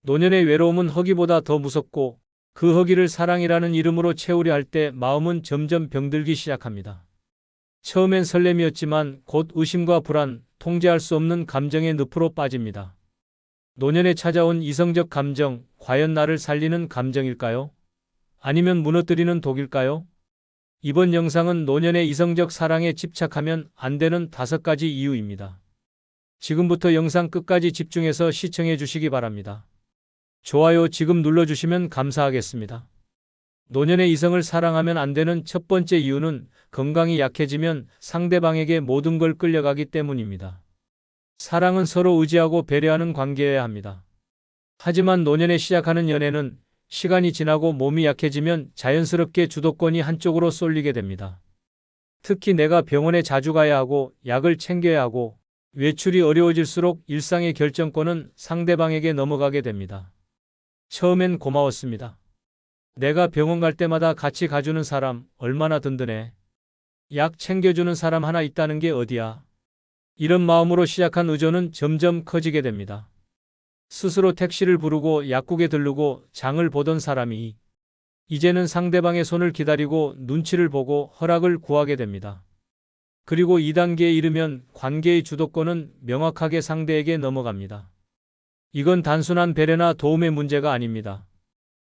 노년의 외로움은 허기보다 더 무섭고 그 허기를 사랑이라는 이름으로 채우려 할 때 마음은 점점 병들기 시작합니다. 처음엔 설렘이었지만 곧 의심과 불안, 통제할 수 없는 감정의 늪으로 빠집니다. 노년에 찾아온 이성적 감정, 과연 나를 살리는 감정일까요? 아니면 무너뜨리는 독일까요? 이번 영상은 노년의 이성적 사랑에 집착하면 안 되는 5가지 이유입니다. 지금부터 영상 끝까지 집중해서 시청해 주시기 바랍니다. 좋아요 지금 눌러주시면 감사하겠습니다. 노년의 이성을 사랑하면 안 되는 첫 번째 이유는 건강이 약해지면 상대방에게 모든 걸 끌려가기 때문입니다. 사랑은 서로 의지하고 배려하는 관계여야 합니다. 하지만 노년에 시작하는 연애는 시간이 지나고 몸이 약해지면 자연스럽게 주도권이 한쪽으로 쏠리게 됩니다. 특히 내가 병원에 자주 가야 하고 약을 챙겨야 하고 외출이 어려워질수록 일상의 결정권은 상대방에게 넘어가게 됩니다. 처음엔 고마웠습니다. 내가 병원 갈 때마다 같이 가주는 사람 얼마나 든든해. 약 챙겨주는 사람 하나 있다는 게 어디야. 이런 마음으로 시작한 의존은 점점 커지게 됩니다. 스스로 택시를 부르고 약국에 들르고 장을 보던 사람이 이제는 상대방의 손을 기다리고 눈치를 보고 허락을 구하게 됩니다. 그리고 2단계에 이르면 관계의 주도권은 명확하게 상대에게 넘어갑니다. 이건 단순한 배려나 도움의 문제가 아닙니다.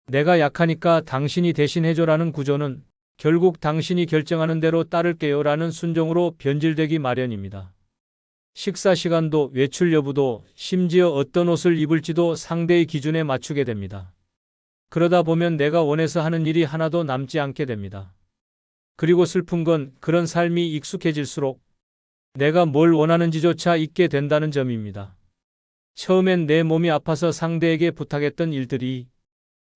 내가 약하니까 당신이 대신 해줘라는 구조는 결국 당신이 결정하는 대로 따를게요 라는 순종으로 변질되기 마련입니다. 식사 시간도 외출 여부도 심지어 어떤 옷을 입을지도 상대의 기준에 맞추게 됩니다. 그러다 보면 내가 원해서 하는 일이 하나도 남지 않게 됩니다. 그리고 슬픈 건 그런 삶이 익숙해질수록 내가 뭘 원하는지조차 잊게 된다는 점입니다. 처음엔 내 몸이 아파서 상대에게 부탁했던 일들이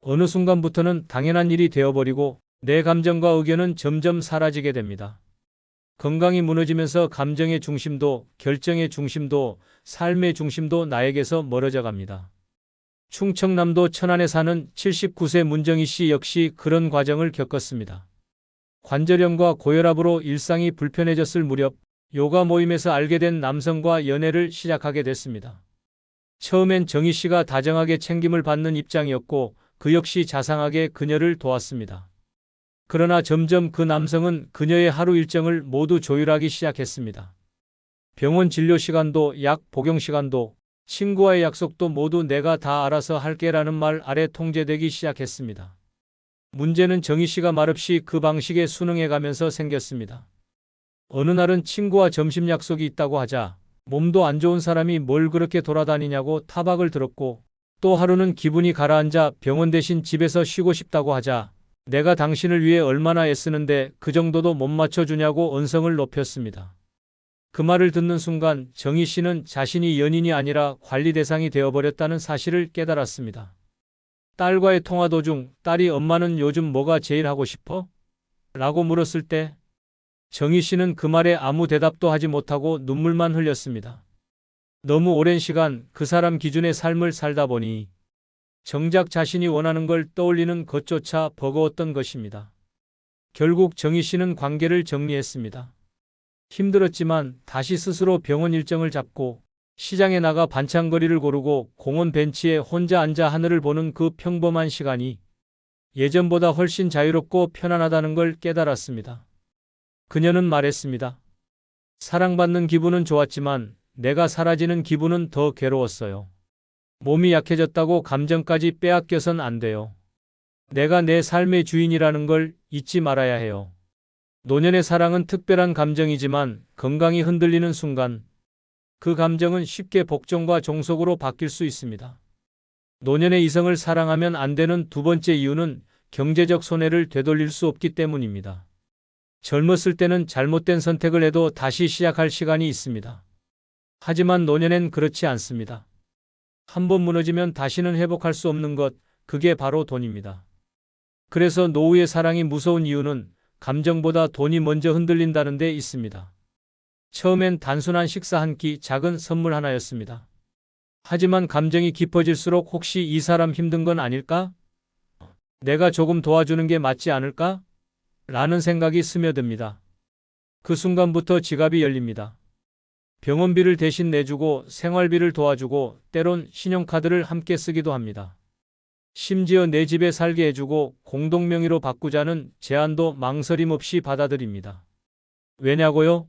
어느 순간부터는 당연한 일이 되어버리고 내 감정과 의견은 점점 사라지게 됩니다. 건강이 무너지면서 감정의 중심도, 결정의 중심도, 삶의 중심도 나에게서 멀어져 갑니다. 충청남도 천안에 사는 79세 문정희 씨 역시 그런 과정을 겪었습니다. 관절염과 고혈압으로 일상이 불편해졌을 무렵 요가 모임에서 알게 된 남성과 연애를 시작하게 됐습니다. 처음엔 정희 씨가 다정하게 챙김을 받는 입장이었고 그 역시 자상하게 그녀를 도왔습니다. 그러나 점점 그 남성은 그녀의 하루 일정을 모두 조율하기 시작했습니다. 병원 진료 시간도 약 복용 시간도 친구와의 약속도 모두 내가 다 알아서 할게라는 말 아래 통제되기 시작했습니다. 문제는 정희 씨가 말없이 그 방식에 순응해가면서 생겼습니다. 어느 날은 친구와 점심 약속이 있다고 하자 몸도 안 좋은 사람이 뭘 그렇게 돌아다니냐고 타박을 들었고, 또 하루는 기분이 가라앉아 병원 대신 집에서 쉬고 싶다고 하자 내가 당신을 위해 얼마나 애쓰는데 그 정도도 못 맞춰주냐고 언성을 높였습니다. 그 말을 듣는 순간 정희 씨는 자신이 연인이 아니라 관리 대상이 되어버렸다는 사실을 깨달았습니다. 딸과의 통화 도중 딸이 엄마는 요즘 뭐가 제일 하고 싶어? 라고 물었을 때 정희 씨는 그 말에 아무 대답도 하지 못하고 눈물만 흘렸습니다. 너무 오랜 시간 그 사람 기준의 삶을 살다 보니 정작 자신이 원하는 걸 떠올리는 것조차 버거웠던 것입니다. 결국 정희 씨는 관계를 정리했습니다. 힘들었지만 다시 스스로 병원 일정을 잡고 시장에 나가 반찬거리를 고르고 공원 벤치에 혼자 앉아 하늘을 보는 그 평범한 시간이 예전보다 훨씬 자유롭고 편안하다는 걸 깨달았습니다. 그녀는 말했습니다. 사랑받는 기분은 좋았지만 내가 사라지는 기분은 더 괴로웠어요. 몸이 약해졌다고 감정까지 빼앗겨선 안 돼요. 내가 내 삶의 주인이라는 걸 잊지 말아야 해요. 노년의 사랑은 특별한 감정이지만 건강이 흔들리는 순간 그 감정은 쉽게 복종과 종속으로 바뀔 수 있습니다. 노년의 이성을 사랑하면 안 되는 두 번째 이유는 경제적 손해를 되돌릴 수 없기 때문입니다. 젊었을 때는 잘못된 선택을 해도 다시 시작할 시간이 있습니다. 하지만 노년엔 그렇지 않습니다. 한번 무너지면 다시는 회복할 수 없는 것, 그게 바로 돈입니다. 그래서 노후의 사랑이 무서운 이유는 감정보다 돈이 먼저 흔들린다는 데 있습니다. 처음엔 단순한 식사 한 끼, 작은 선물 하나였습니다. 하지만 감정이 깊어질수록 혹시 이 사람 힘든 건 아닐까? 내가 조금 도와주는 게 맞지 않을까? 라는 생각이 스며듭니다. 그 순간부터 지갑이 열립니다. 병원비를 대신 내주고 생활비를 도와주고 때론 신용카드를 함께 쓰기도 합니다. 심지어 내 집에 살게 해주고 공동명의로 바꾸자는 제안도 망설임 없이 받아들입니다. 왜냐고요?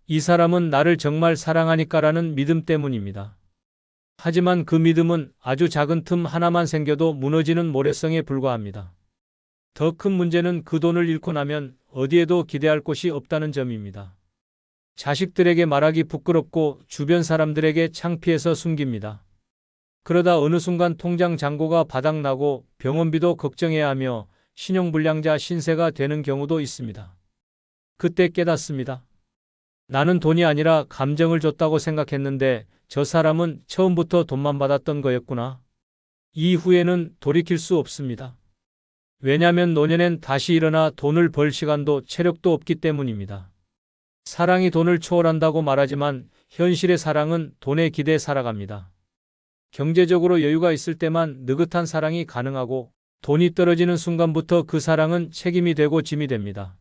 이 사람은 나를 정말 사랑하니까라는 믿음 때문입니다. 하지만 그 믿음은 아주 작은 틈 하나만 생겨도 무너지는 모래성에 불과합니다. 더 큰 문제는 그 돈을 잃고 나면 어디에도 기대할 곳이 없다는 점입니다. 자식들에게 말하기 부끄럽고 주변 사람들에게 창피해서 숨깁니다. 그러다 어느 순간 통장 잔고가 바닥나고 병원비도 걱정해야 하며 신용불량자 신세가 되는 경우도 있습니다. 그때 깨닫습니다. 나는 돈이 아니라 감정을 줬다고 생각했는데 저 사람은 처음부터 돈만 받았던 거였구나. 이후에는 돌이킬 수 없습니다. 왜냐하면 노년엔 다시 일어나 돈을 벌 시간도 체력도 없기 때문입니다. 사랑이 돈을 초월한다고 말하지만 현실의 사랑은 돈에 기대 살아갑니다. 경제적으로 여유가 있을 때만 느긋한 사랑이 가능하고 돈이 떨어지는 순간부터 그 사랑은 책임이 되고 짐이 됩니다.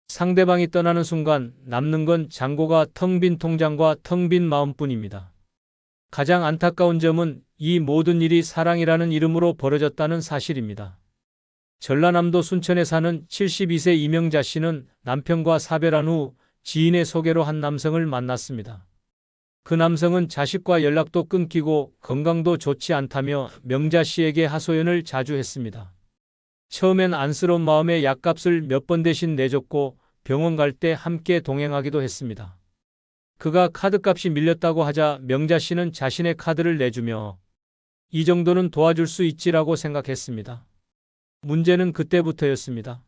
상대방이 떠나는 순간 남는 건 잔고가 텅 빈 통장과 텅 빈 마음뿐입니다. 가장 안타까운 점은 이 모든 일이 사랑이라는 이름으로 벌어졌다는 사실입니다. 전라남도 순천에 사는 72세 이명자 씨는 남편과 사별한 후 지인의 소개로 한 남성을 만났습니다. 그 남성은 자식과 연락도 끊기고 건강도 좋지 않다며 명자 씨에게 하소연을 자주 했습니다. 처음엔 안쓰러운 마음에 약값을 몇 번 대신 내줬고 병원 갈 때 함께 동행하기도 했습니다. 그가 카드값이 밀렸다고 하자 명자 씨는 자신의 카드를 내주며 이 정도는 도와줄 수 있지라고 생각했습니다. 문제는 그때부터였습니다.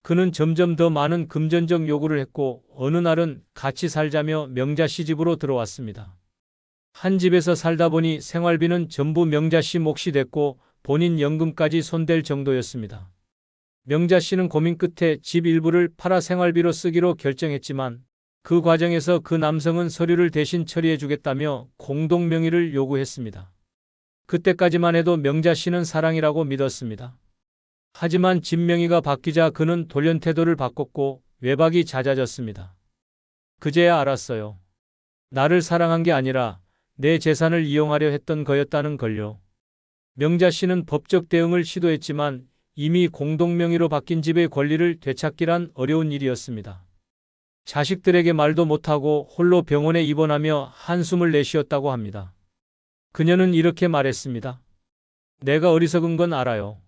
그는 점점 더 많은 금전적 요구를 했고 어느 날은 같이 살자며 명자 씨 집으로 들어왔습니다. 한 집에서 살다 보니 생활비는 전부 명자 씨 몫이 됐고 본인 연금까지 손댈 정도였습니다. 명자 씨는 고민 끝에 집 일부를 팔아 생활비로 쓰기로 결정했지만 그 과정에서 그 남성은 서류를 대신 처리해 주겠다며 공동명의를 요구했습니다. 그때까지만 해도 명자 씨는 사랑이라고 믿었습니다. 하지만 집 명의가 바뀌자 그는 돌연 태도를 바꿨고 외박이 잦아졌습니다. 그제야 알았어요. 나를 사랑한 게 아니라 내 재산을 이용하려 했던 거였다는 걸요. 명자 씨는 법적 대응을 시도했지만 이미 공동명의로 바뀐 집의 권리를 되찾기란 어려운 일이었습니다. 자식들에게 말도 못하고 홀로 병원에 입원하며 한숨을 내쉬었다고 합니다. 그녀는 이렇게 말했습니다. 내가 어리석은 건 알아요.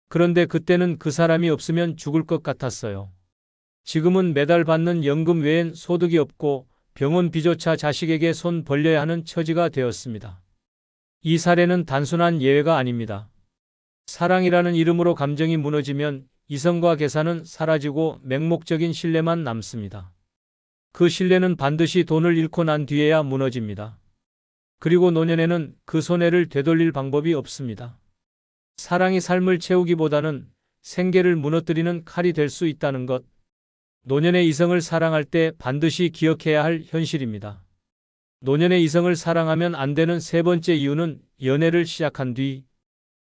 그런데 그때는 그 사람이 없으면 죽을 것 같았어요. 지금은 매달 받는 연금 외엔 소득이 없고 병원비조차 자식에게 손 벌려야 하는 처지가 되었습니다. 이 사례는 단순한 예외가 아닙니다. 사랑이라는 이름으로 감정이 무너지면 이성과 계산은 사라지고 맹목적인 신뢰만 남습니다. 그 신뢰는 반드시 돈을 잃고 난 뒤에야 무너집니다. 그리고 노년에는 그 손해를 되돌릴 방법이 없습니다. 사랑이 삶을 채우기보다는 생계를 무너뜨리는 칼이 될 수 있다는 것. 노년의 이성을 사랑할 때 반드시 기억해야 할 현실입니다. 노년의 이성을 사랑하면 안 되는 세 번째 이유는 연애를 시작한 뒤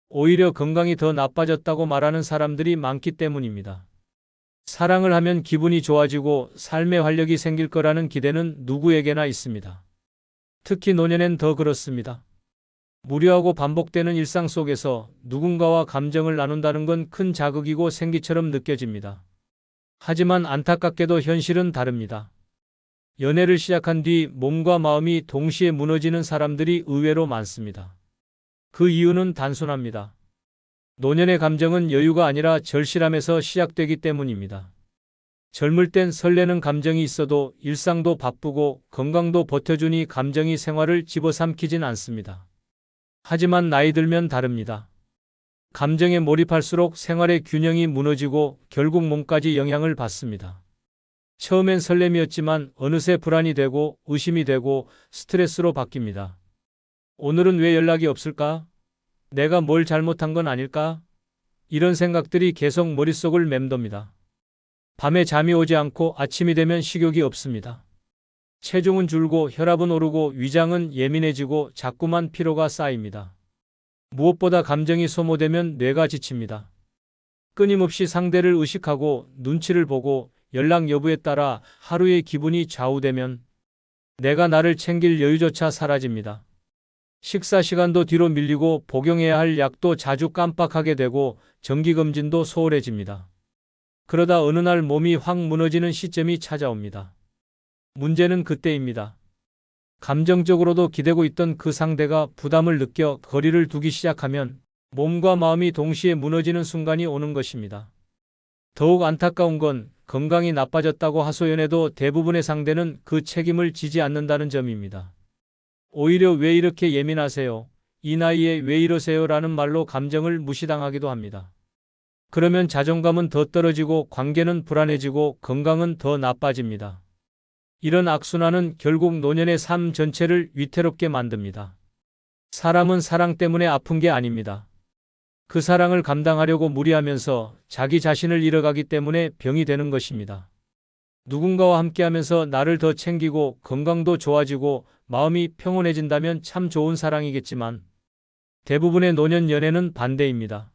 오히려 건강이 더 나빠졌다고 말하는 사람들이 많기 때문입니다. 사랑을 하면 기분이 좋아지고 삶의 활력이 생길 거라는 기대는 누구에게나 있습니다. 특히 노년엔 더 그렇습니다. 무료하고 반복되는 일상 속에서 누군가와 감정을 나눈다는 건 큰 자극이고 생기처럼 느껴집니다. 하지만 안타깝게도 현실은 다릅니다. 연애를 시작한 뒤 몸과 마음이 동시에 무너지는 사람들이 의외로 많습니다. 그 이유는 단순합니다. 노년의 감정은 여유가 아니라 절실함에서 시작되기 때문입니다. 젊을 땐 설레는 감정이 있어도 일상도 바쁘고 건강도 버텨주니 감정이 생활을 집어삼키진 않습니다. 하지만 나이 들면 다릅니다. 감정에 몰입할수록 생활의 균형이 무너지고 결국 몸까지 영향을 받습니다. 처음엔 설렘이었지만 어느새 불안이 되고 의심이 되고 스트레스로 바뀝니다. 오늘은 왜 연락이 없을까? 내가 뭘 잘못한 건 아닐까? 이런 생각들이 계속 머릿속을 맴돕니다. 밤에 잠이 오지 않고 아침이 되면 식욕이 없습니다. 체중은 줄고 혈압은 오르고 위장은 예민해지고 자꾸만 피로가 쌓입니다. 무엇보다 감정이 소모되면 뇌가 지칩니다. 끊임없이 상대를 의식하고 눈치를 보고 연락 여부에 따라 하루의 기분이 좌우되면 내가 나를 챙길 여유조차 사라집니다. 식사 시간도 뒤로 밀리고 복용해야 할 약도 자주 깜빡하게 되고 정기검진도 소홀해집니다. 그러다 어느 날 몸이 확 무너지는 시점이 찾아옵니다. 문제는 그때입니다. 감정적으로도 기대고 있던 그 상대가 부담을 느껴 거리를 두기 시작하면 몸과 마음이 동시에 무너지는 순간이 오는 것입니다. 더욱 안타까운 건 건강이 나빠졌다고 하소연해도 대부분의 상대는 그 책임을 지지 않는다는 점입니다. 오히려 왜 이렇게 예민하세요? 이 나이에 왜 이러세요? 라는 말로 감정을 무시당하기도 합니다. 그러면 자존감은 더 떨어지고 관계는 불안해지고 건강은 더 나빠집니다. 이런 악순환은 결국 노년의 삶 전체를 위태롭게 만듭니다. 사람은 사랑 때문에 아픈 게 아닙니다. 그 사랑을 감당하려고 무리하면서 자기 자신을 잃어가기 때문에 병이 되는 것입니다. 누군가와 함께하면서 나를 더 챙기고 건강도 좋아지고 마음이 평온해진다면 참 좋은 사랑이겠지만 대부분의 노년 연애는 반대입니다.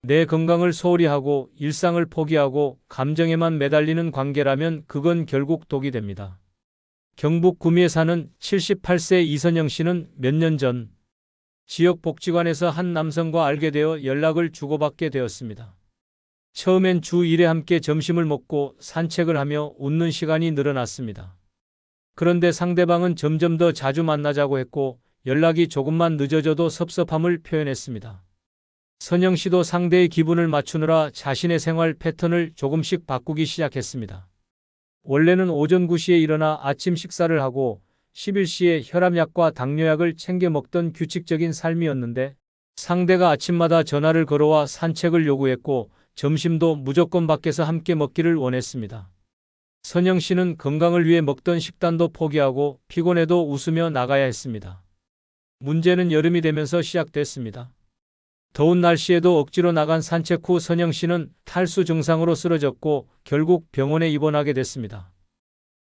내 건강을 소홀히 하고 일상을 포기하고 감정에만 매달리는 관계라면 그건 결국 독이 됩니다. 경북 구미에 사는 78세 이선영 씨는 몇 년 전 지역 복지관에서 한 남성과 알게 되어 연락을 주고받게 되었습니다. 처음엔 주 1회 함께 점심을 먹고 산책을 하며 웃는 시간이 늘어났습니다. 그런데 상대방은 점점 더 자주 만나자고 했고 연락이 조금만 늦어져도 섭섭함을 표현했습니다. 선영 씨도 상대의 기분을 맞추느라 자신의 생활 패턴을 조금씩 바꾸기 시작했습니다. 원래는 오전 9시에 일어나 아침 식사를 하고 11시에 혈압약과 당뇨약을 챙겨 먹던 규칙적인 삶이었는데 상대가 아침마다 전화를 걸어와 산책을 요구했고 점심도 무조건 밖에서 함께 먹기를 원했습니다. 선영 씨는 건강을 위해 먹던 식단도 포기하고 피곤해도 웃으며 나가야 했습니다. 문제는 여름이 되면서 시작됐습니다. 더운 날씨에도 억지로 나간 산책 후 선영 씨는 탈수 증상으로 쓰러졌고 결국 병원에 입원하게 됐습니다.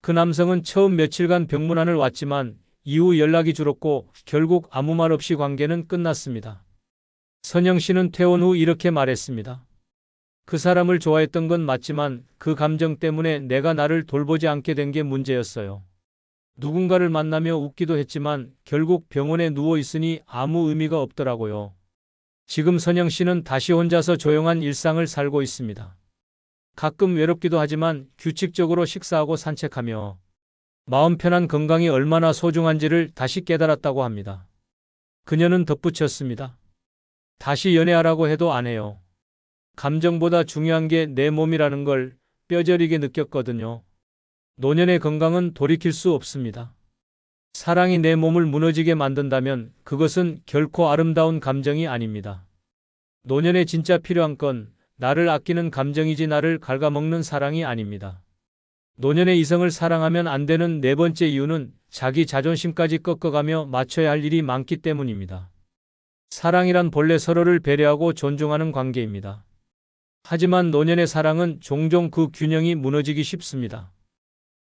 그 남성은 처음 며칠간 병문안을 왔지만 이후 연락이 줄었고 결국 아무 말 없이 관계는 끝났습니다. 선영 씨는 퇴원 후 이렇게 말했습니다. 그 사람을 좋아했던 건 맞지만 그 감정 때문에 내가 나를 돌보지 않게 된 게 문제였어요. 누군가를 만나며 웃기도 했지만 결국 병원에 누워 있으니 아무 의미가 없더라고요. 지금 선영 씨는 다시 혼자서 조용한 일상을 살고 있습니다. 가끔 외롭기도 하지만 규칙적으로 식사하고 산책하며 마음 편한 건강이 얼마나 소중한지를 다시 깨달았다고 합니다. 그녀는 덧붙였습니다. 다시 연애하라고 해도 안 해요. 감정보다 중요한 게 내 몸이라는 걸 뼈저리게 느꼈거든요. 노년의 건강은 돌이킬 수 없습니다. 사랑이 내 몸을 무너지게 만든다면 그것은 결코 아름다운 감정이 아닙니다. 노년에 진짜 필요한 건 나를 아끼는 감정이지 나를 갉아먹는 사랑이 아닙니다. 노년의 이성을 사랑하면 안 되는 네 번째 이유는 자기 자존심까지 꺾어가며 맞춰야 할 일이 많기 때문입니다. 사랑이란 본래 서로를 배려하고 존중하는 관계입니다. 하지만 노년의 사랑은 종종 그 균형이 무너지기 쉽습니다.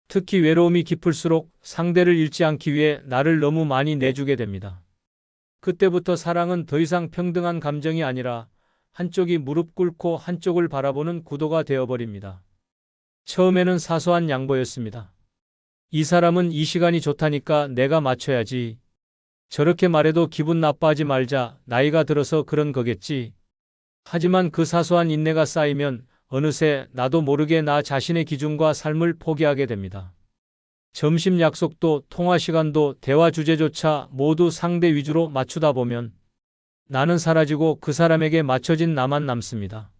특히 외로움이 깊을수록 상대를 잃지 않기 위해 나를 너무 많이 내주게 됩니다. 그때부터 사랑은 더 이상 평등한 감정이 아니라 한쪽이 무릎 꿇고 한쪽을 바라보는 구도가 되어버립니다. 처음에는 사소한 양보였습니다. 이 사람은 이 시간이 좋다니까 내가 맞춰야지. 저렇게 말해도 기분 나빠하지 말자. 나이가 들어서 그런 거겠지. 하지만 그 사소한 인내가 쌓이면 어느새 나도 모르게 나 자신의 기준과 삶을 포기하게 됩니다. 점심 약속도 통화 시간도 대화 주제조차 모두 상대 위주로 맞추다 보면 나는 사라지고 그 사람에게 맞춰진 나만 남습니다.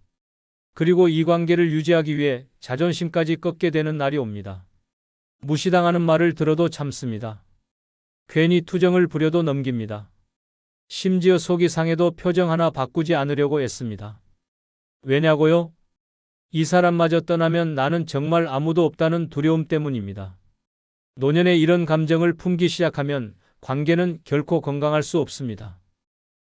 그리고 이 관계를 유지하기 위해 자존심까지 꺾게 되는 날이 옵니다. 무시당하는 말을 들어도 참습니다. 괜히 투정을 부려도 넘깁니다. 심지어 속이 상해도 표정 하나 바꾸지 않으려고 애씁니다. 왜냐고요? 이 사람마저 떠나면 나는 정말 아무도 없다는 두려움 때문입니다. 노년에 이런 감정을 품기 시작하면 관계는 결코 건강할 수 없습니다.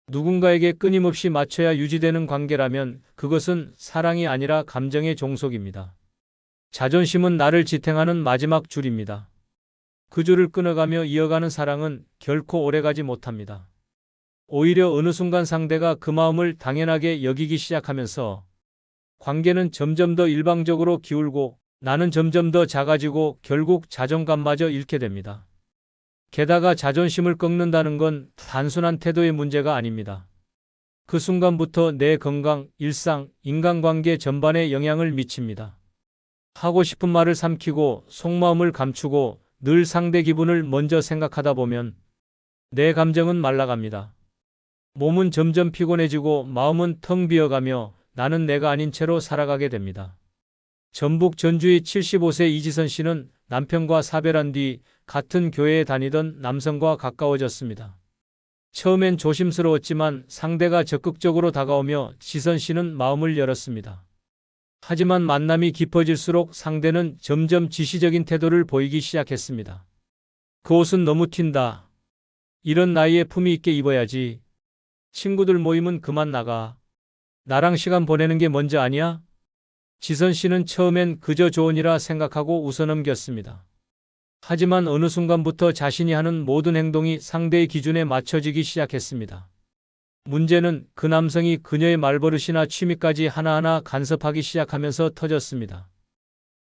누군가에게 끊임없이 맞춰야 유지되는 관계라면 그것은 사랑이 아니라 감정의 종속입니다. 자존심은 나를 지탱하는 마지막 줄입니다. 그 줄을 끊어가며 이어가는 사랑은 결코 오래가지 못합니다. 오히려 어느 순간 상대가 그 마음을 당연하게 여기기 시작하면서 관계는 점점 더 일방적으로 기울고 나는 점점 더 작아지고 결국 자존감마저 잃게 됩니다. 게다가 자존심을 꺾는다는 건 단순한 태도의 문제가 아닙니다. 그 순간부터 내 건강, 일상, 인간관계 전반에 영향을 미칩니다. 하고 싶은 말을 삼키고 속마음을 감추고 늘 상대 기분을 먼저 생각하다 보면 내 감정은 말라갑니다. 몸은 점점 피곤해지고 마음은 텅 비어가며 나는 내가 아닌 채로 살아가게 됩니다. 전북 전주의 75세 이지선 씨는 남편과 사별한 뒤 같은 교회에 다니던 남성과 가까워졌습니다. 처음엔 조심스러웠지만 상대가 적극적으로 다가오며 지선 씨는 마음을 열었습니다. 하지만 만남이 깊어질수록 상대는 점점 지시적인 태도를 보이기 시작했습니다. 그 옷은 너무 튄다. 이런 나이에 품위 있게 입어야지. 친구들 모임은 그만 나가. 나랑 시간 보내는 게 먼저 아니야? 지선 씨는 처음엔 그저 조언이라 생각하고 웃어넘겼습니다. 하지만 어느 순간부터 자신이 하는 모든 행동이 상대의 기준에 맞춰지기 시작했습니다. 문제는 그 남성이 그녀의 말버릇이나 취미까지 하나하나 간섭하기 시작하면서 터졌습니다.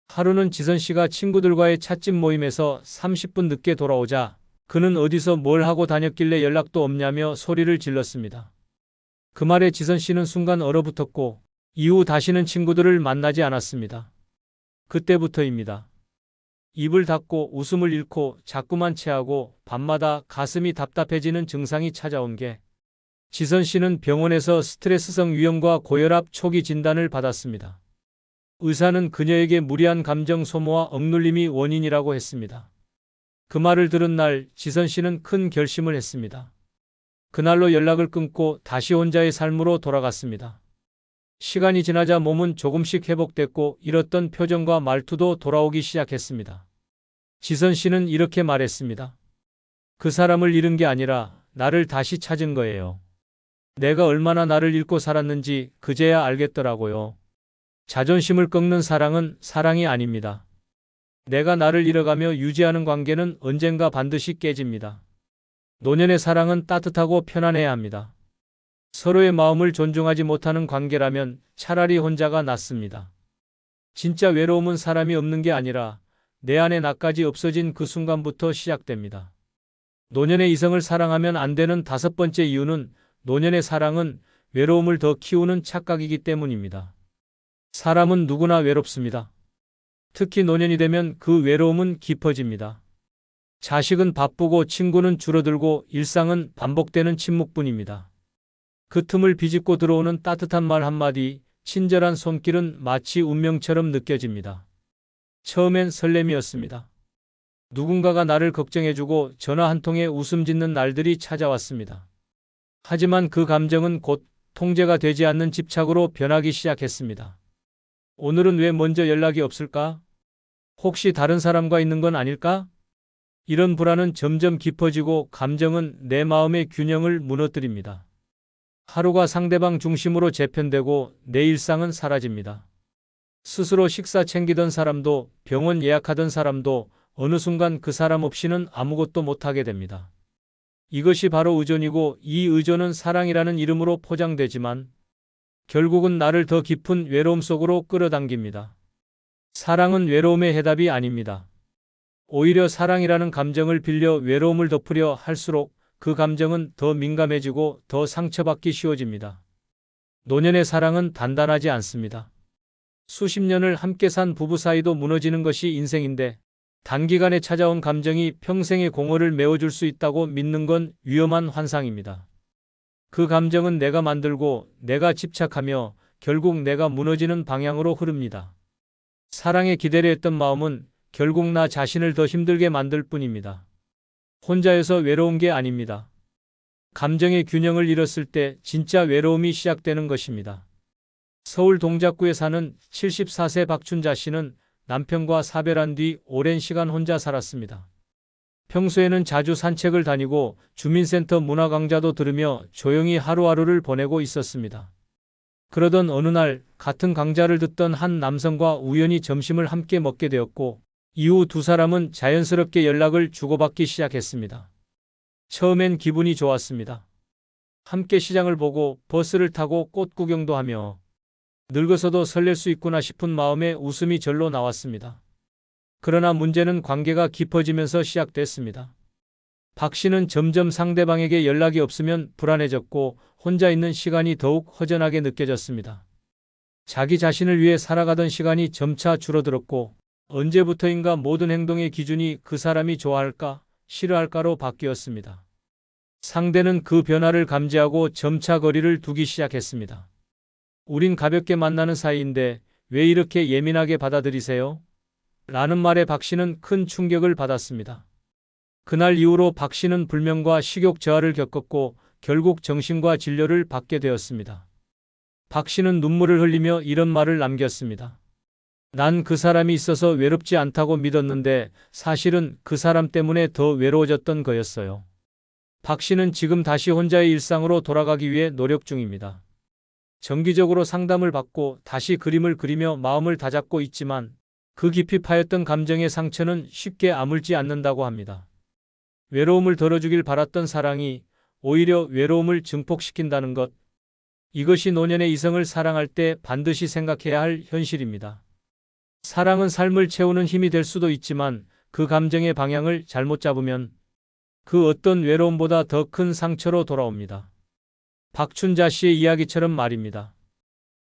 하루는 지선 씨가 친구들과의 찻집 모임에서 30분 늦게 돌아오자 그는 어디서 뭘 하고 다녔길래 연락도 없냐며 소리를 질렀습니다. 그 말에 지선 씨는 순간 얼어붙었고 이후 다시는 친구들을 만나지 않았습니다. 그때부터입니다. 입을 닫고 웃음을 잃고 자꾸만 체하고 밤마다 가슴이 답답해지는 증상이 찾아온 게 지선 씨는 병원에서 스트레스성 위염과 고혈압 초기 진단을 받았습니다. 의사는 그녀에게 무리한 감정 소모와 억눌림이 원인이라고 했습니다. 그 말을 들은 날 지선 씨는 큰 결심을 했습니다. 그날로 연락을 끊고 다시 혼자의 삶으로 돌아갔습니다. 시간이 지나자 몸은 조금씩 회복됐고 잃었던 표정과 말투도 돌아오기 시작했습니다. 지선 씨는 이렇게 말했습니다. 그 사람을 잃은 게 아니라 나를 다시 찾은 거예요. 내가 얼마나 나를 잃고 살았는지 그제야 알겠더라고요. 자존심을 꺾는 사랑은 사랑이 아닙니다. 내가 나를 잃어가며 유지하는 관계는 언젠가 반드시 깨집니다. 노년의 사랑은 따뜻하고 편안해야 합니다. 서로의 마음을 존중하지 못하는 관계라면 차라리 혼자가 낫습니다. 진짜 외로움은 사람이 없는 게 아니라 내 안의 나까지 없어진 그 순간부터 시작됩니다. 노년의 이성을 사랑하면 안 되는 다섯 번째 이유는 노년의 사랑은 외로움을 더 키우는 착각이기 때문입니다. 사람은 누구나 외롭습니다. 특히 노년이 되면 그 외로움은 깊어집니다. 자식은 바쁘고 친구는 줄어들고 일상은 반복되는 침묵뿐입니다. 그 틈을 비집고 들어오는 따뜻한 말 한마디, 친절한 손길은 마치 운명처럼 느껴집니다. 처음엔 설렘이었습니다. 누군가가 나를 걱정해주고 전화 한 통에 웃음 짓는 날들이 찾아왔습니다. 하지만 그 감정은 곧 통제가 되지 않는 집착으로 변하기 시작했습니다. 오늘은 왜 먼저 연락이 없을까? 혹시 다른 사람과 있는 건 아닐까? 이런 불안은 점점 깊어지고 감정은 내 마음의 균형을 무너뜨립니다. 하루가 상대방 중심으로 재편되고 내 일상은 사라집니다. 스스로 식사 챙기던 사람도 병원 예약하던 사람도 어느 순간 그 사람 없이는 아무것도 못하게 됩니다. 이것이 바로 의존이고 이 의존은 사랑이라는 이름으로 포장되지만 결국은 나를 더 깊은 외로움 속으로 끌어당깁니다. 사랑은 외로움의 해답이 아닙니다. 오히려 사랑이라는 감정을 빌려 외로움을 덮으려 할수록 그 감정은 더 민감해지고 더 상처받기 쉬워집니다. 노년의 사랑은 단단하지 않습니다. 수십 년을 함께 산 부부 사이도 무너지는 것이 인생인데 단기간에 찾아온 감정이 평생의 공허를 메워줄 수 있다고 믿는 건 위험한 환상입니다. 그 감정은 내가 만들고 내가 집착하며 결국 내가 무너지는 방향으로 흐릅니다. 사랑에 기대려 했던 마음은 결국 나 자신을 더 힘들게 만들 뿐입니다. 혼자여서 외로운 게 아닙니다. 감정의 균형을 잃었을 때 진짜 외로움이 시작되는 것입니다. 서울 동작구에 사는 74세 박춘자 씨는 남편과 사별한 뒤 오랜 시간 혼자 살았습니다. 평소에는 자주 산책을 다니고 주민센터 문화 강좌도 들으며 조용히 하루하루를 보내고 있었습니다. 그러던 어느 날 같은 강좌를 듣던 한 남성과 우연히 점심을 함께 먹게 되었고 이후 두 사람은 자연스럽게 연락을 주고받기 시작했습니다. 처음엔 기분이 좋았습니다. 함께 시장을 보고 버스를 타고 꽃 구경도 하며 늙어서도 설렐 수 있구나 싶은 마음에 웃음이 절로 나왔습니다. 그러나 문제는 관계가 깊어지면서 시작됐습니다. 박 씨는 점점 상대방에게 연락이 없으면 불안해졌고 혼자 있는 시간이 더욱 허전하게 느껴졌습니다. 자기 자신을 위해 살아가던 시간이 점차 줄어들었고 언제부터인가 모든 행동의 기준이 그 사람이 좋아할까, 싫어할까로 바뀌었습니다. 상대는 그 변화를 감지하고 점차 거리를 두기 시작했습니다. 우린 가볍게 만나는 사이인데 왜 이렇게 예민하게 받아들이세요? 라는 말에 박 씨는 큰 충격을 받았습니다. 그날 이후로 박 씨는 불면과 식욕 저하를 겪었고 결국 정신과 진료를 받게 되었습니다. 박 씨는 눈물을 흘리며 이런 말을 남겼습니다. 난 그 사람이 있어서 외롭지 않다고 믿었는데 사실은 그 사람 때문에 더 외로워졌던 거였어요. 박 씨는 지금 다시 혼자의 일상으로 돌아가기 위해 노력 중입니다. 정기적으로 상담을 받고 다시 그림을 그리며 마음을 다잡고 있지만 그 깊이 파였던 감정의 상처는 쉽게 아물지 않는다고 합니다. 외로움을 덜어주길 바랐던 사랑이 오히려 외로움을 증폭시킨다는 것. 이것이 노년의 이성을 사랑할 때 반드시 생각해야 할 현실입니다. 사랑은 삶을 채우는 힘이 될 수도 있지만 그 감정의 방향을 잘못 잡으면 그 어떤 외로움보다 더 큰 상처로 돌아옵니다. 박춘자 씨의 이야기처럼 말입니다.